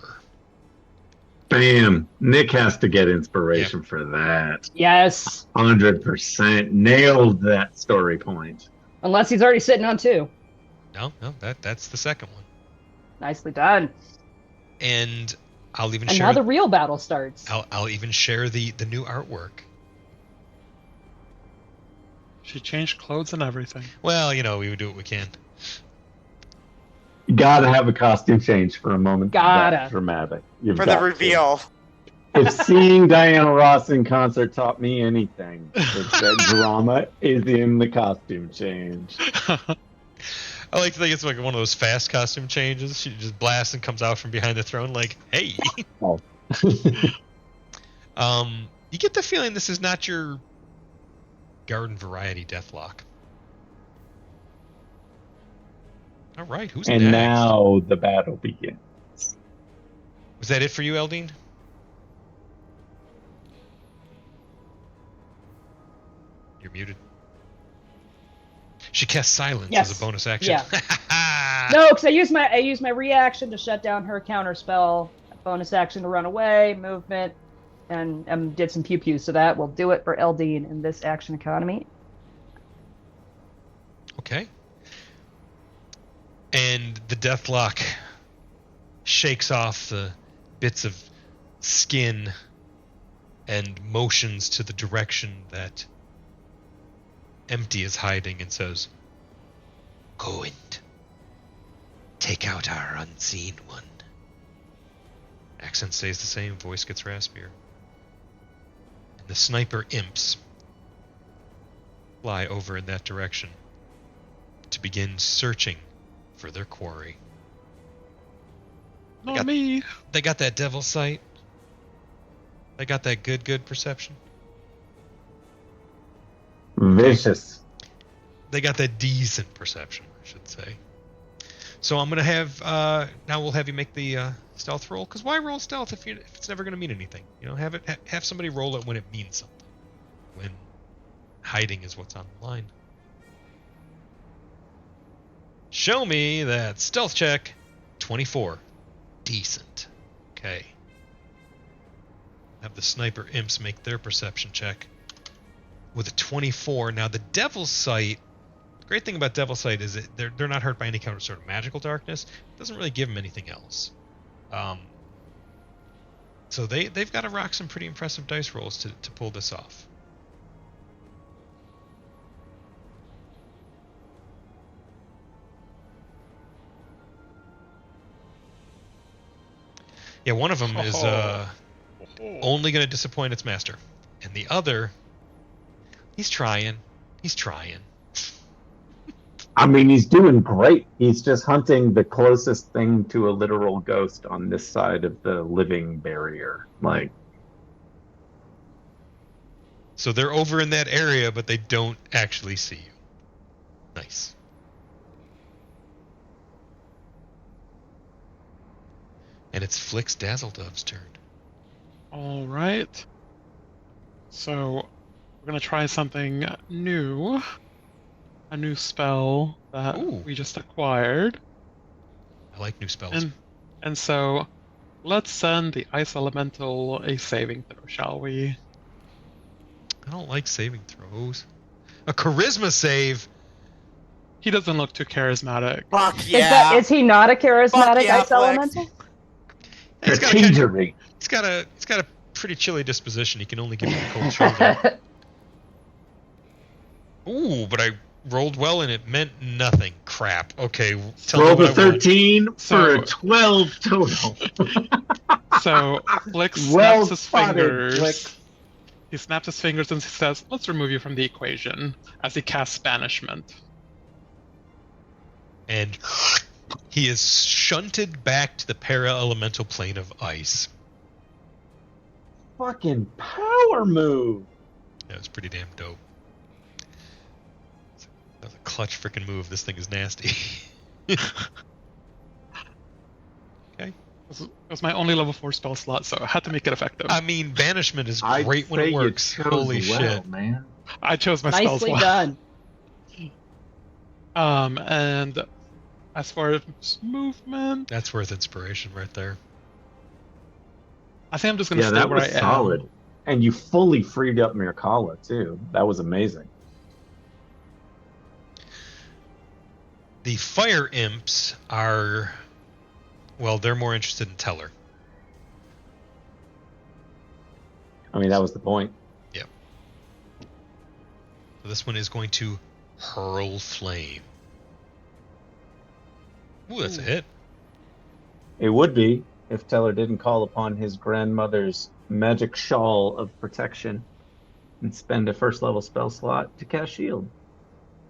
Bam. Nick has to get inspiration for that. Yes. 100%. Nailed that story point. Unless he's already sitting on two. No, that's the second one. Nicely done. And I'll even And share now the real battle starts. I'll even share the new artwork. She changed clothes and everything. Well, we would do what we can. Gotta have a costume change for a moment. Gotta. That dramatic. You've For got the to. reveal. If seeing Diana Ross in concert taught me anything, it's that drama is in the costume change. I like to think it's like one of those fast costume changes. She just blasts and comes out from behind the throne like, hey. Oh. You get the feeling this is not your garden variety deathlock. All right, who's And next? now the battle begins. Was that it for you, Eldine? You're muted. She casts silence as Yes. a bonus action. Yeah. No, because I used my reaction to shut down her counter spell, bonus action to run away, movement, and did some pew pew. So that will do it for Eldine in this action economy. Okay. And the deathlock shakes off the bits of skin and motions to the direction that Empty is hiding and says, "Go and take out our unseen one." Accent stays the same, voice gets raspier. And the sniper imps fly over in that direction to begin searching for their quarry. Not me. They got that devil sight. They got that good perception. Vicious. They got that decent perception, I should say. So I'm gonna have now we'll have you make the stealth roll, because why roll stealth if it's never gonna mean anything? Have somebody roll it when it means something. When hiding is what's on the line. Show me that stealth check. 24. Decent. Okay. Have the sniper imps make their perception check with a 24. Now the devil's sight. The great thing about devil's sight is that they're not hurt by any kind of sort of magical darkness. It doesn't really give them anything else. So they've got to rock some pretty impressive dice rolls to pull this off. Yeah, one of them is only going to disappoint its master, and the other He's trying. He's trying. I mean, he's doing great. He's just hunting the closest thing to a literal ghost on this side of the living barrier. Like, So they're over in that area, but they don't actually see you. Nice. And it's Flix Dazzledove's turn. All right. So we're gonna try something new. A new spell that Ooh. we just acquired. I like new spells. And so let's send the Ice Elemental a saving throw, shall we? I don't like saving throws. A charisma save. He doesn't look too charismatic. Fuck Is yeah. is he not a charismatic yeah, ice Flex. elemental? He's got, a, kind- strategery. he's got a pretty chilly disposition. He can only give you the cold shoulder. Ooh, but I rolled well and it meant nothing. Crap. Okay, tell Roll me the what I want. 13 for So- a 12 total. So Flix Well snaps his spotted, fingers. Flix. He snaps his fingers and he says, "Let's remove you from the equation," as he casts banishment. And he is shunted back to the para-elemental plane of ice. Fucking power move. That was pretty damn dope. That was a clutch freaking move. This thing is nasty. It was my only level 4 spell slot, so I had to make it effective. I mean, banishment is I'd great when say it you works. chose Holy well, shit. man. I chose my spells Nicely well. done. And as far as movement, That's worth inspiration right there. I think I'm just gonna Yeah, stay that where was I am. solid. And you fully freed up Mirkala, too. That was amazing. The fire imps are, well, they're more interested in Teller. I mean, that was the point. So this one is going to hurl flame. Ooh, that's a hit. It would be if Teller didn't call upon his grandmother's magic shawl of protection and spend a first level spell slot to cast shield.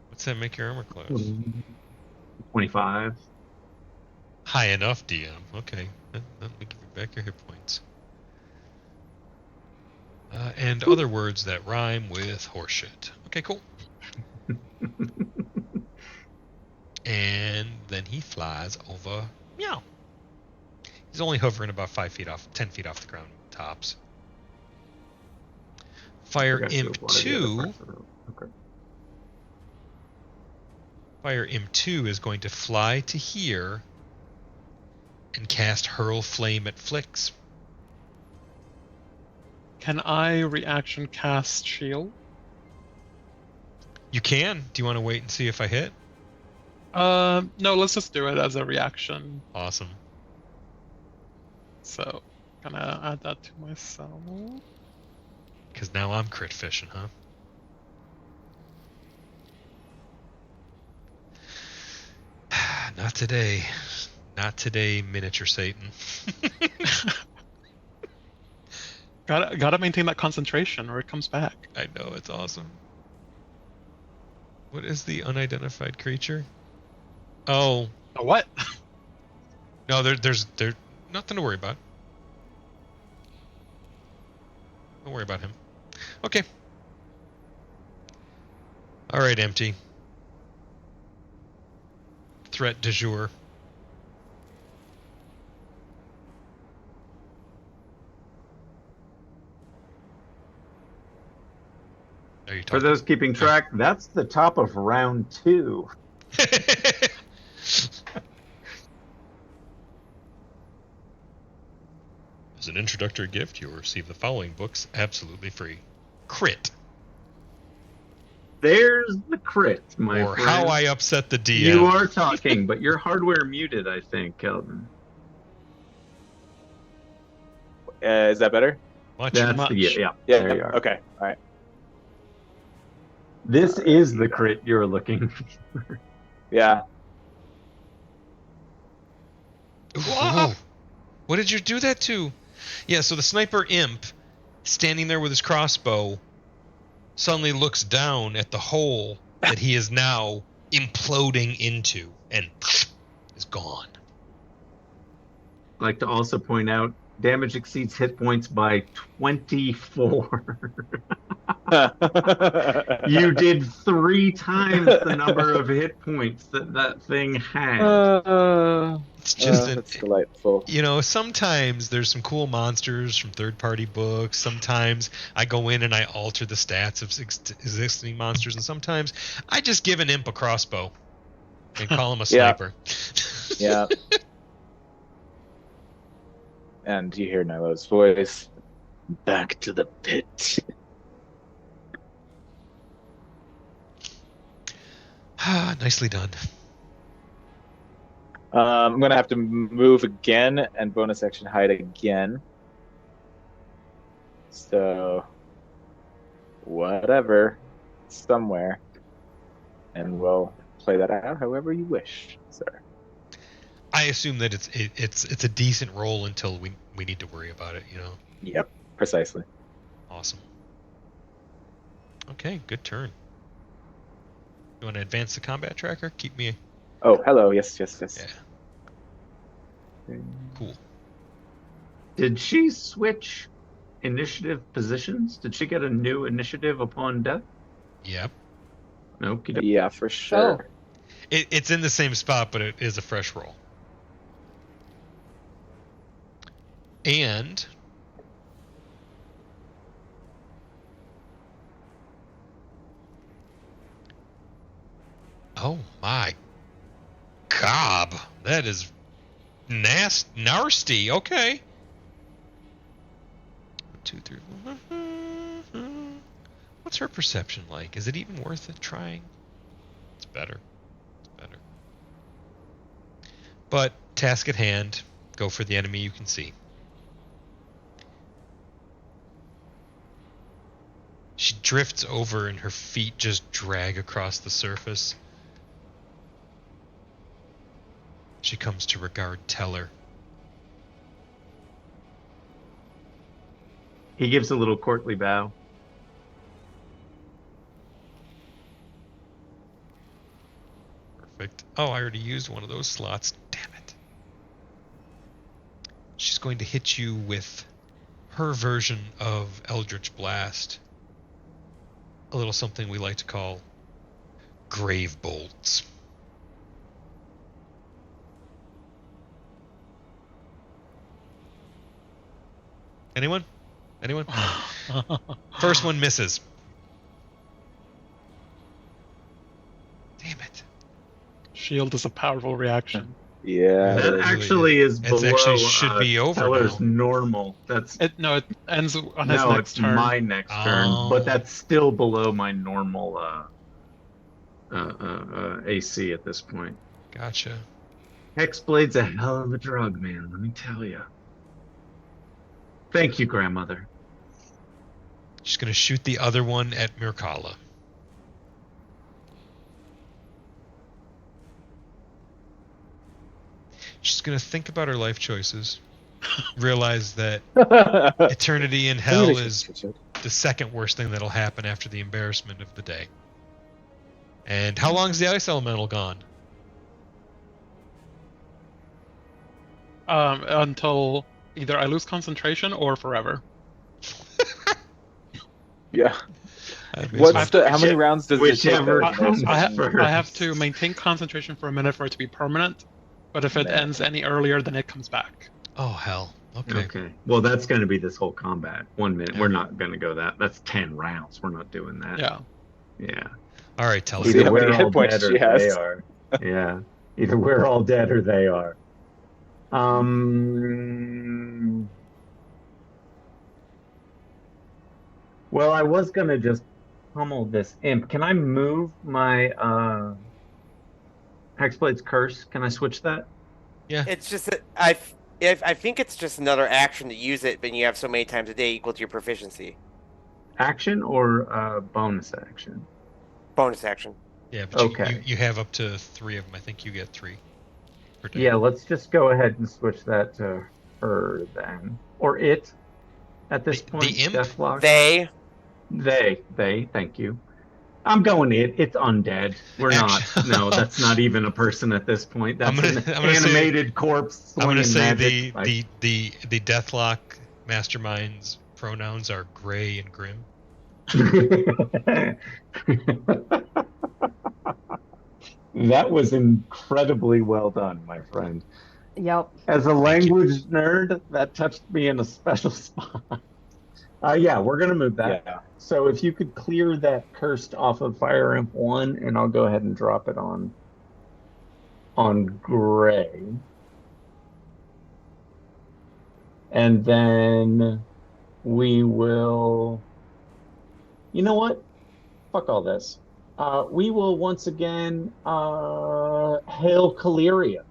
What's that make your armor class? 25. High enough, DM. Okay. Let me give you back your hit points. And other words that rhyme with horseshit. Okay, cool. And then he flies over. Meow. He's only hovering about 10 feet off the ground tops. Fire Okay, Imp so what are the other 2. parts of it? Okay. Fire Imp 2 is going to fly to here and cast Hurl Flame at Flix. Can I reaction cast shield? You can. Do you want to wait and see if I hit? No, let's just do it as a reaction. Awesome. So, gonna add that to myself. Because now I'm crit fishing, huh? Not today. Not today, miniature Satan. Gotta maintain that concentration or it comes back. I know, it's awesome. What is the unidentified creature? Oh, A what? no, there's nothing to worry about. Don't worry about him. Okay. Alright, Empty. Threat du jour. Are you For talking? those keeping track, that's the top of round 2. As an introductory gift, you will receive the following books absolutely free. Crit, There's the crit, my or friend. How I Upset the DM. You are talking, but you're hardware muted, I think, Kelvin. Is that better? Much. That's much. yeah. Yeah. There you are. Okay. All right. This is the crit you're looking for. Yeah. Whoa! What did you do that to? Yeah, so the sniper imp, standing there with his crossbow, suddenly looks down at the hole that he is now imploding into and is gone. I'd like to also point out damage exceeds hit points by 24. You did 3 times the number of hit points that thing had. It's just that's delightful. You know, sometimes there's some cool monsters from third-party books. Sometimes I go in and I alter the stats of existing monsters, and sometimes I just give an imp a crossbow and call him a sniper. Yeah. And you hear Nilo's voice. Back to the pit. Nicely done. I'm gonna have to move again and bonus action hide again. So, whatever, somewhere, and we'll play that out however you wish, sir. I assume that it's a decent roll until we need to worry about it. You know. Yep, precisely. Awesome. Okay, good turn. You want to advance the combat tracker? Keep me. Oh, hello. Yes. Yeah. Cool. Did she switch initiative positions? Did she get a new initiative upon death? Yep. Nope. Yeah, for sure. It's in the same spot, but it is a fresh roll. And oh my gob, that is nasty. Okay. 1, 2, 3, 4. What's her perception like? Is it even worth it trying? It's better. But task at hand, go for the enemy you can see. She drifts over and her feet just drag across the surface. She comes to regard Teller. He gives a little courtly bow. Perfect. Oh, I already used one of those slots. Damn it. She's going to hit you with her version of Eldritch Blast. A little something we like to call grave bolts. Anyone? First one misses. Damn it. Shield is a powerful reaction. Yeah. That actually is It below actually should be over Teller's now. normal. That's It ends on his no, next it's turn. my next turn, but that's still below my normal AC at this point. Gotcha. Hexblade's a hell of a drug, man. Let me tell you. Thank you, grandmother. She's going to shoot the other one at Mirkala. She's going to think about her life choices, realize that eternity in hell is the second worst thing that'll happen after the embarrassment of the day. And how long is the ice elemental gone? Until either I lose concentration or forever. Yeah. What's How many rounds does it take? Whichever comes I first. have to maintain concentration for a minute for it to be permanent, but if it ends any earlier, then it comes back. Oh, hell. Okay. Well, that's going to be this whole combat. 1 minute. We're not going to go that. That's 10 rounds. We're not doing that. Yeah. Yeah. All right, tell us. See Either how many we're hit all points dead or she has. they are. Yeah. Either we're all dead or they are. Well, I was gonna just pummel this imp. Can I move my Hexblade's Curse? Can I switch that? Yeah. It's just that I think it's just another action to use it, but you have so many times a day equal to your proficiency. Action or bonus action? Bonus action. Yeah, but Okay. you have up to 3 of them. I think you get 3 per day. Yeah, let's just go ahead and switch that to her then. Or it at this The point. imp? Deathlock. They. Thank you. I'm going it's undead. We're not. No, that's not even a person at this point. That's I'm an gonna animated corpse I'm gonna slinging say magic. the Deathlock mastermind's pronouns are gray and grim. That was incredibly well done, my friend. Yep. As a Thank you. language nerd, that touched me in a special spot. Yeah, we're gonna move that. Yeah. So if you could clear that cursed off of Fire Imp 1, and I'll go ahead and drop it on Gray. And then we will, you know what? Fuck all this. We will once again hail Caleria.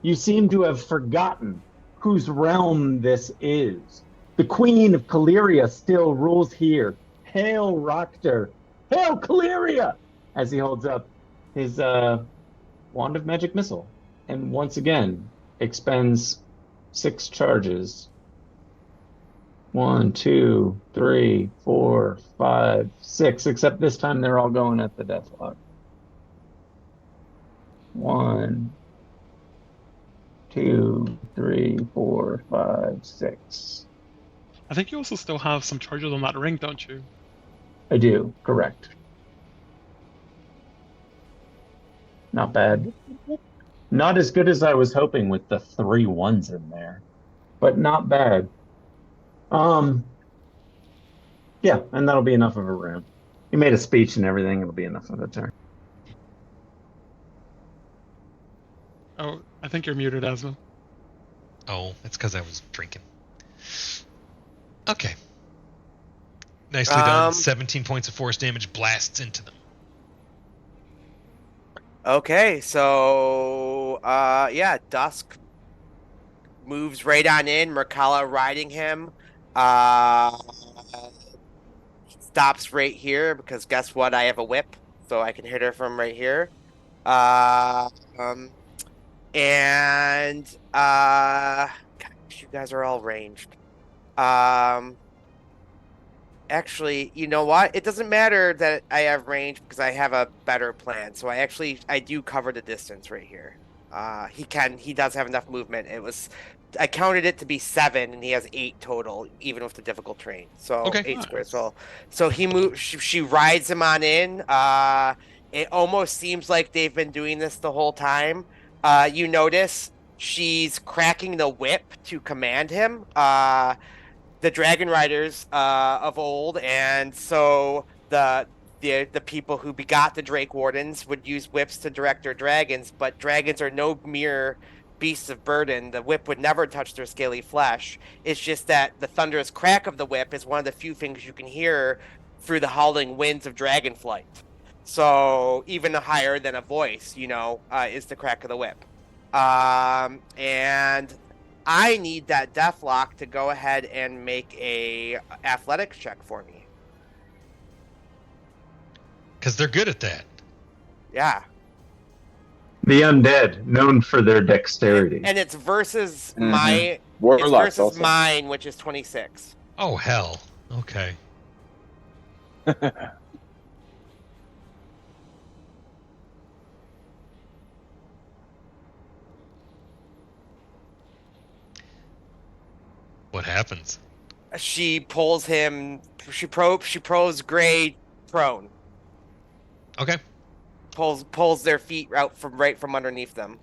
You seem to have forgotten whose realm this is. The Queen of Caleria still rules here. Hail Roctor! Hail Caleria! As he holds up his Wand of Magic Missile. And once again, expends 6 charges. 1, 2, 3, 4, 5, 6. Except this time they're all going at the Deathlock. 1, 2, 3, 4, 5, 6. I think you also still have some charges on that ring, don't you? I do, correct. Not bad. Not as good as I was hoping with the 3 1s in there, but not bad. Yeah, and that'll be enough of a round. He made a speech and everything. It'll be enough of a turn. Oh, I think you're muted, Asmo. Oh, it's because I was drinking. Okay. Nicely done. 17 points of force damage blasts into them. Okay, so yeah, Dusk moves right on in, Merkala riding him. Stops right here because guess what? I have a whip, so I can hit her from right here. And gosh, you guys are all ranged. Actually, you know what? It doesn't matter that I have range because I have a better plan. So I do cover the distance right here. He does have enough movement. I counted it to be 7 and he has 8 total, even with the difficult terrain. So Okay. 8 Nice. squares. So he moves, she rides him on in. It almost seems like they've been doing this the whole time. You notice she's cracking the whip to command him. The Dragon Riders of old, and so the people who begot the Drake Wardens would use whips to direct their dragons, but dragons are no mere beasts of burden. The whip would never touch their scaly flesh. It's just that the thunderous crack of the whip is one of the few things you can hear through the howling winds of dragonflight. So even higher than a voice, is the crack of the whip. And I need that Deathlock to go ahead and make a athletics check for me. Because they're good at that. Yeah. The undead, known for their dexterity. And it's versus Mhm. it's Warlocks versus also. mine, which is 26. Oh, hell. Okay. What happens? She pulls him. She pros Gray prone. Okay. Pulls their feet out right from underneath them.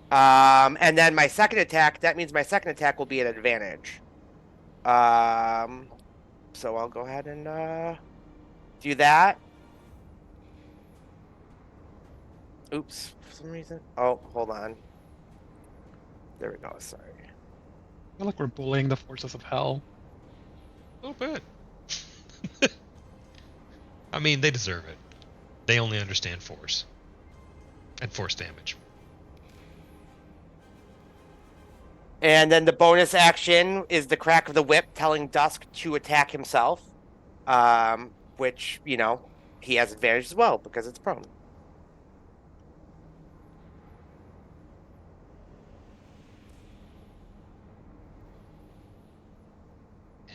And then my second attack. That means my second attack will be an advantage. So I'll go ahead and do that. Oops, for some reason. Oh, hold on. There we go. Sorry. I feel like we're bullying the forces of hell. A little bit. I mean, they deserve it. They only understand force. And force damage. And then the bonus action is the crack of the whip telling Dusk to attack himself. Which, he has advantage as well because it's prone.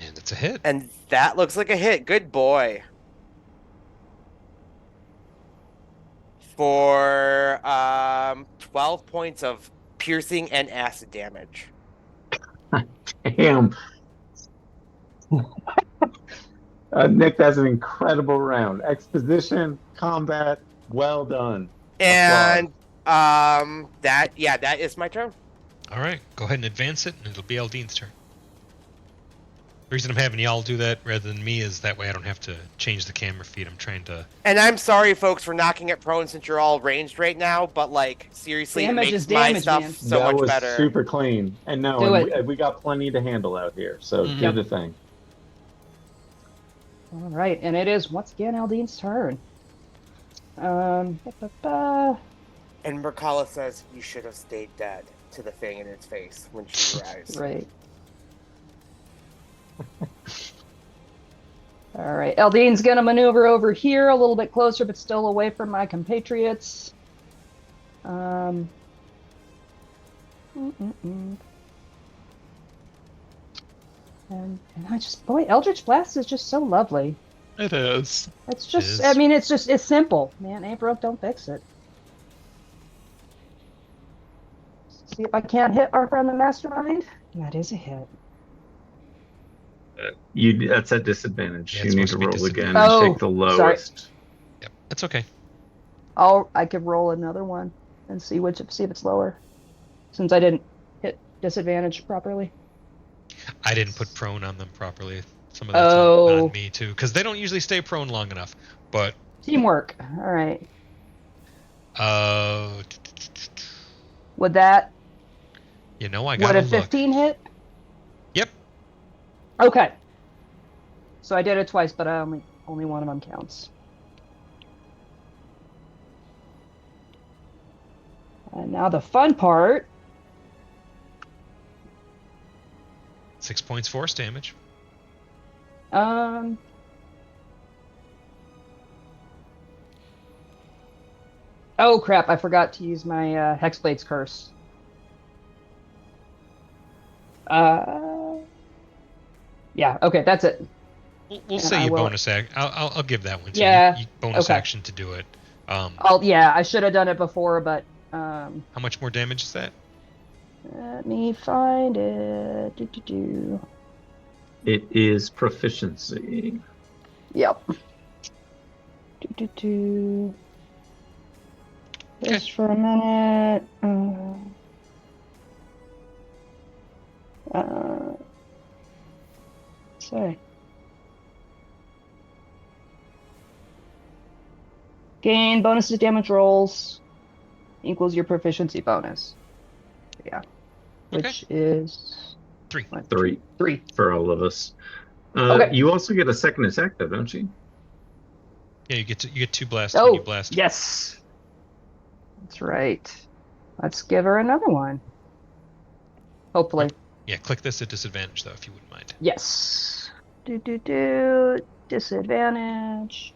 And it's That's a hit. And that looks like a hit. Good boy. For 12 points of piercing and acid damage. Damn. Nick, that's an incredible round. Exposition, combat, well done. And that is my turn. All right, go ahead and advance it, and it'll be Eldine's turn. The reason I'm having y'all do that rather than me is that way I don't have to change the camera feed. I'm trying to. And I'm sorry, folks, for knocking it prone since you're all ranged right now. But like, seriously, Damage it makes is my damage, stuff man. so that much was better. super clean. And no, Do and it. we got plenty to handle out here. So Mhm. do the thing. All right, and it is once again Aldine's turn. And Merkala says, "You should have stayed dead," to the thing in its face when she arrives. Right. All right, Eldine's gonna maneuver over here a little bit closer, but still away from my compatriots. Mm-mm-mm. And I just, boy, Eldritch Blast is just so lovely. It is. It's It just, is. I mean, it's simple, man. Ain't broke, don't fix it. See if I can't hit our friend the Mastermind. That is a hit. That's a disadvantage. Yeah, you it's need supposed to to be roll again disadvantage. and take the Oh, sorry. lowest. Yep, that's okay. I could roll another one and see if it's lower, since I didn't hit disadvantage properly. I didn't put prone on them properly. Some of that's Oh. on me too, because they don't usually stay prone long enough. But Teamwork. All right. uh, Would that you know, I would gotta a look. 15 hit? Yep. Okay. So I did it twice, but only one of them counts. And now the fun part. 6 points force damage. Oh crap! I forgot to use my Hexblade's curse. Yeah. Okay, that's it. We'll And say I you will- bonus act. I'll give that one to Yeah, you. You bonus okay. action to do it. Yeah, I should have done it before, but How much more damage is that? let me find it. Do. It is proficiency. Yep. Just for a minute. Sorry. Gain bonus to damage rolls equals your proficiency bonus. Yeah. Okay. Which is 3. 3 3. for all of us. Okay. You also get a second attack, though, don't you? Yeah, you get 2 blasts when Oh, you blast. yes. That's right. Let's give her another one. Hopefully. Yeah, click this at disadvantage though, if you wouldn't mind. Yes. Disadvantage.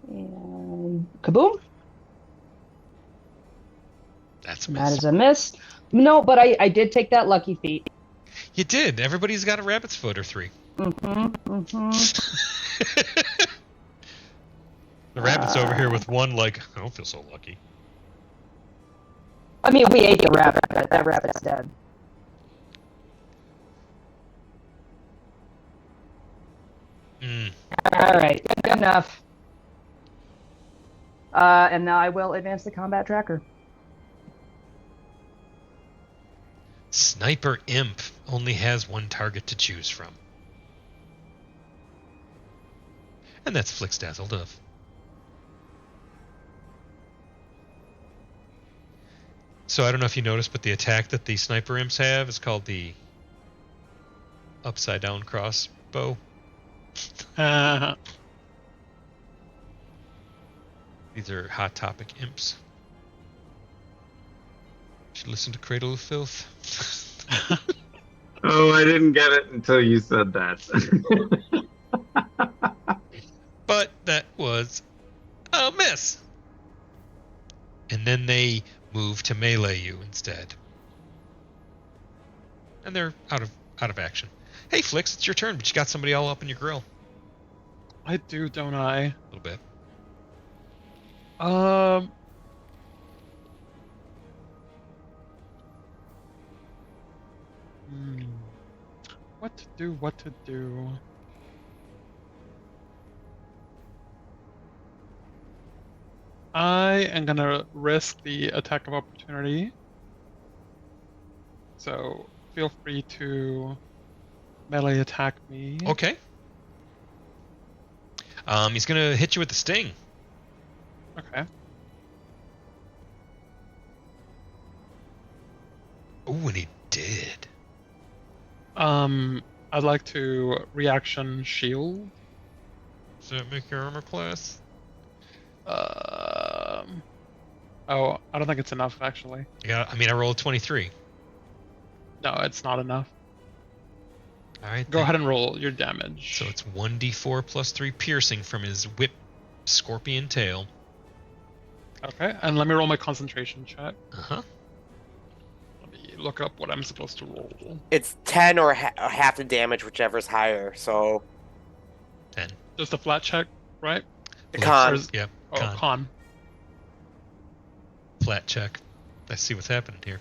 And kaboom. That's a That miss. is a miss. No, but I did take that lucky feat. You did. Everybody's got a rabbit's foot or 3. The rabbit's over here with one, like, I don't feel so lucky. I mean, we ate the rabbit, but that rabbit's dead. All right, good enough. And now I will advance the combat tracker. Sniper Imp only has 1 target to choose from. And that's Flix Dazzle Dove. So I don't know if you noticed, but the attack that the Sniper Imps have is called the Upside Down Crossbow. These are Hot Topic Imps. Should listen to Cradle of Filth. Oh, I didn't get it until you said that. But that was a miss. And then they move to melee you instead. and they're out of action. Hey, Flix, it's your turn, but you got somebody all up in your grill. I do, don't I? A little bit. What to do? What to do? I am gonna risk the attack of opportunity. So feel free to melee attack me. Okay. He's gonna hit you with the sting. Okay. Oh, and he did. I'd like to reaction shield. Does that make your armor class? Oh, I don't think it's enough actually. Yeah, I mean, I rolled 23. No, it's not enough. All right. Go ahead and roll your damage. So it's 1d4 plus 3 piercing from his whip scorpion tail. Okay, and let me roll my concentration check. Uh-huh. Let me look up what I'm supposed to roll. It's 10 or half the damage, whichever's higher. So 10. Just a flat check, right? the con. Yep. Oh, con. Flat check. Let's see what's happening here.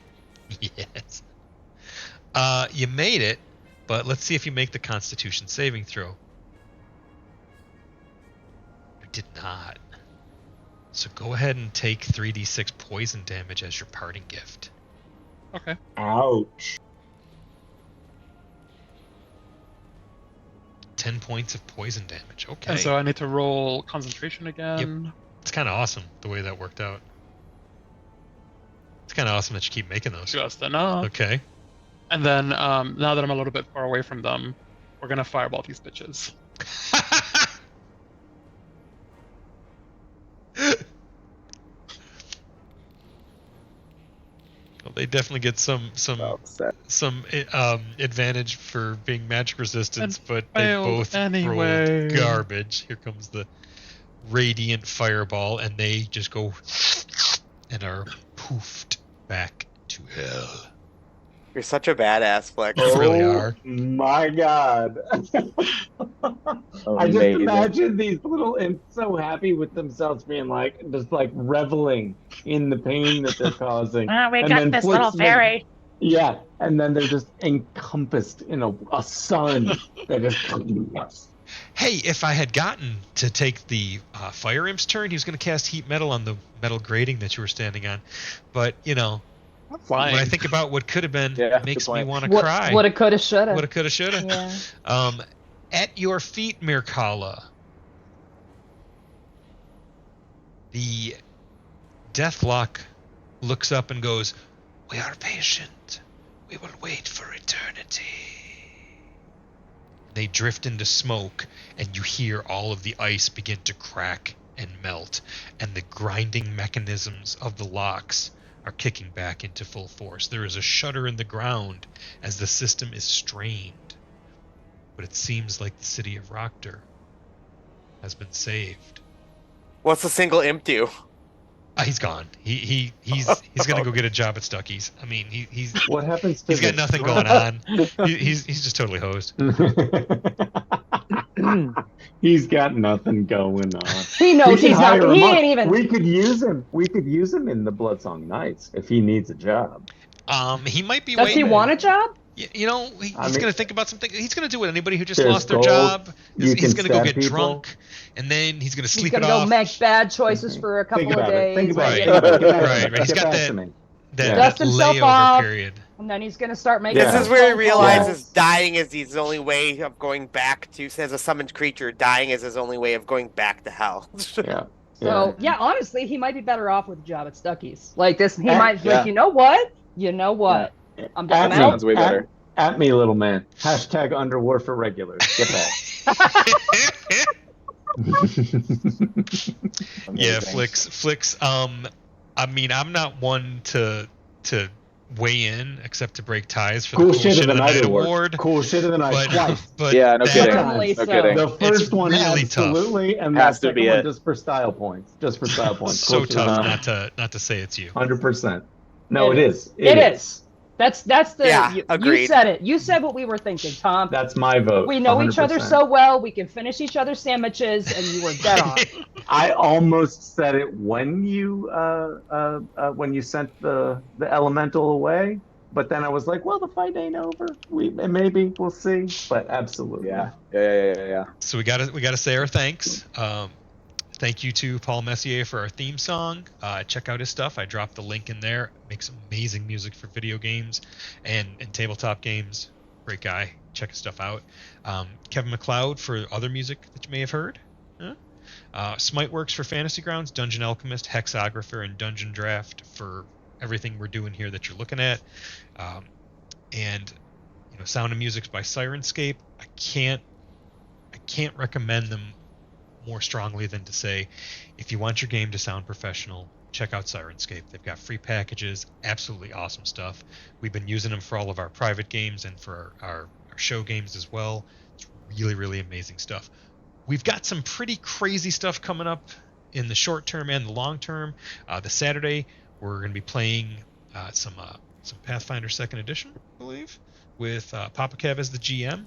Yes. You made it, but let's see if you make the Constitution saving throw. You did not. So go ahead and take 3d6 poison damage as your parting gift. Okay. Ouch. 10 points of poison damage. Okay. And so I need to roll concentration again. It's kind of awesome the way that worked out. It's kind of awesome that you keep making those. Just enough. Okay. And then now that I'm a little bit far away from them, we're gonna fireball these bitches. Well, they definitely get some advantage for being magic resistance, but they failed both anyway. rolled garbage. Here comes the radiant fireball, and they just go and are poofed back to hell. You're such a badass, Flex. You really are. My God. I just imagine these little imps so happy with themselves being like, just like reveling in the pain that they're causing. We And got then this Flix little fairy. Yeah, and then they're just encompassed in a sun that is. Hey, if I had gotten to take the fire imp's turn, he was going to cast heat metal on the metal grating that you were standing on. But, you know, Flying. when I think about what could have been, Yeah, it makes good me point. want to cry. Woulda, coulda, shoulda. Woulda, coulda, shoulda. Yeah. At your feet, Mirkala, the Deathlock looks up and goes, "We are patient. We will wait for eternity." They drift into smoke, and you hear all of the ice begin to crack and melt, and the grinding mechanisms of the locks are kicking back into full force. There is a shudder in the ground as the system is strained. But it seems like the city of Rokter has been saved. What's the single imp do? He's gone. He's gonna go get a job at Stuckey's. I mean, he's What happens to he's got the- nothing going on. He's just totally hosed. He's got nothing going on. He We knows should he's not. hire He him on. ain't even. We could use him. We could use him in the Bloodsong Knights if he needs a job. He might be Does waiting. he want a job? You know, he's I mean- gonna think about something. He's gonna do what anybody who just There's lost their gold. job. You He's can gonna go stab get people. drunk, and then he's gonna He's sleep gonna it go off. make bad choices for a couple Think of about days. it. Think about it. and- Think about it. Get back to Right, me. he's Get got back that- to me. That, Yeah. that Dust himself layover off. period. And then he's gonna start making. Yeah. This is some where he phone realizes calls. dying is his only way of going back to, as a summoned creature, dying is his only way of going back to hell. Yeah. So yeah, honestly, he might be better off with a job at Stuckey's. Like this, he Yeah. might be like, you know what? I'm At out. me. Sounds way better. At me, little man. Hashtag underwar for regulars. Get back. Yeah, Amazing. Flicks. I mean, I'm not one to weigh in except to break ties for Cool the Cool shit of the night award. award. Cool shit of the night. But, Twice. but Yeah, no that- kidding. Definitely No so. kidding. The first one really tough. absolutely, and Has the to be second one it. just for style points. Just for style points. So Cool shit of the tough night. not to say it's you. 100%. No, it is. It is. That's the Yeah, you agreed. said it. You said what we were thinking, Tom. That's my vote. We know each other 100%. so well. We can finish each other's sandwiches, and you were dead on. I almost said it when you sent the elemental away, but then I was like, well, the fight ain't over. Maybe we'll see, but absolutely. Yeah. So we gotta say our thanks. Thank you to Paul Messier for our theme song. Check out his stuff. I dropped the link in there. Makes amazing music for video games and tabletop games. Great guy. Check his stuff out. Kevin MacLeod for other music that you may have heard. Smiteworks for Fantasy Grounds, Dungeon Alchemist, Hexographer, and Dungeon Draft for everything we're doing here that you're looking at. And sound and music's by Sirenscape. I can't recommend them more strongly than to say, if you want your game to sound professional, check out Sirenscape. They've got free packages, absolutely awesome stuff. We've been using them for all of our private games and for our show games as well. It's really, really amazing stuff. We've got some pretty crazy stuff coming up in the short term and the long term. The Saturday, we're going to be playing some Pathfinder 2nd Edition, I believe, with Papa Kev as the GM.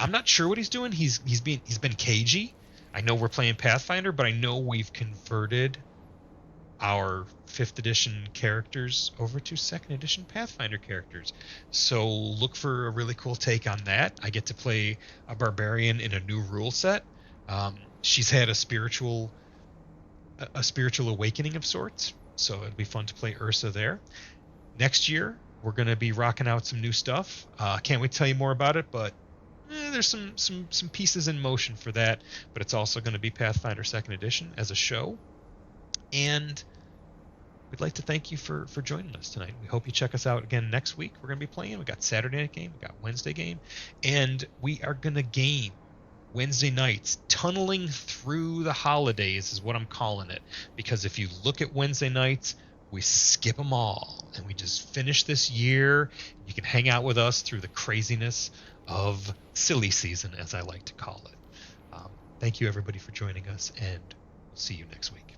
I'm not sure what he's doing. He's been cagey. I know we're playing Pathfinder, but I know we've converted our 5th edition characters over to 2nd edition Pathfinder characters. So look for a really cool take on that. I get to play a barbarian in a new rule set. She's had a spiritual awakening of sorts, so it'd be fun to play Ursa there. Next year, we're going to be rocking out some new stuff. Can't wait to tell you more about it, but there's some pieces in motion for that, but it's also going to be Pathfinder 2nd Edition as a show. And we'd like to thank you for joining us tonight. We hope you check us out again next week. We're going to be playing. We got Saturday night game, we got Wednesday game, and we are going to game Wednesday nights. Tunneling through the holidays is what I'm calling it, because if you look at Wednesday nights, we skip them all, and we just finish this year. You can hang out with us through the craziness of silly season, as I like to call it. Thank you, everybody, for joining us, and we'll see you next week.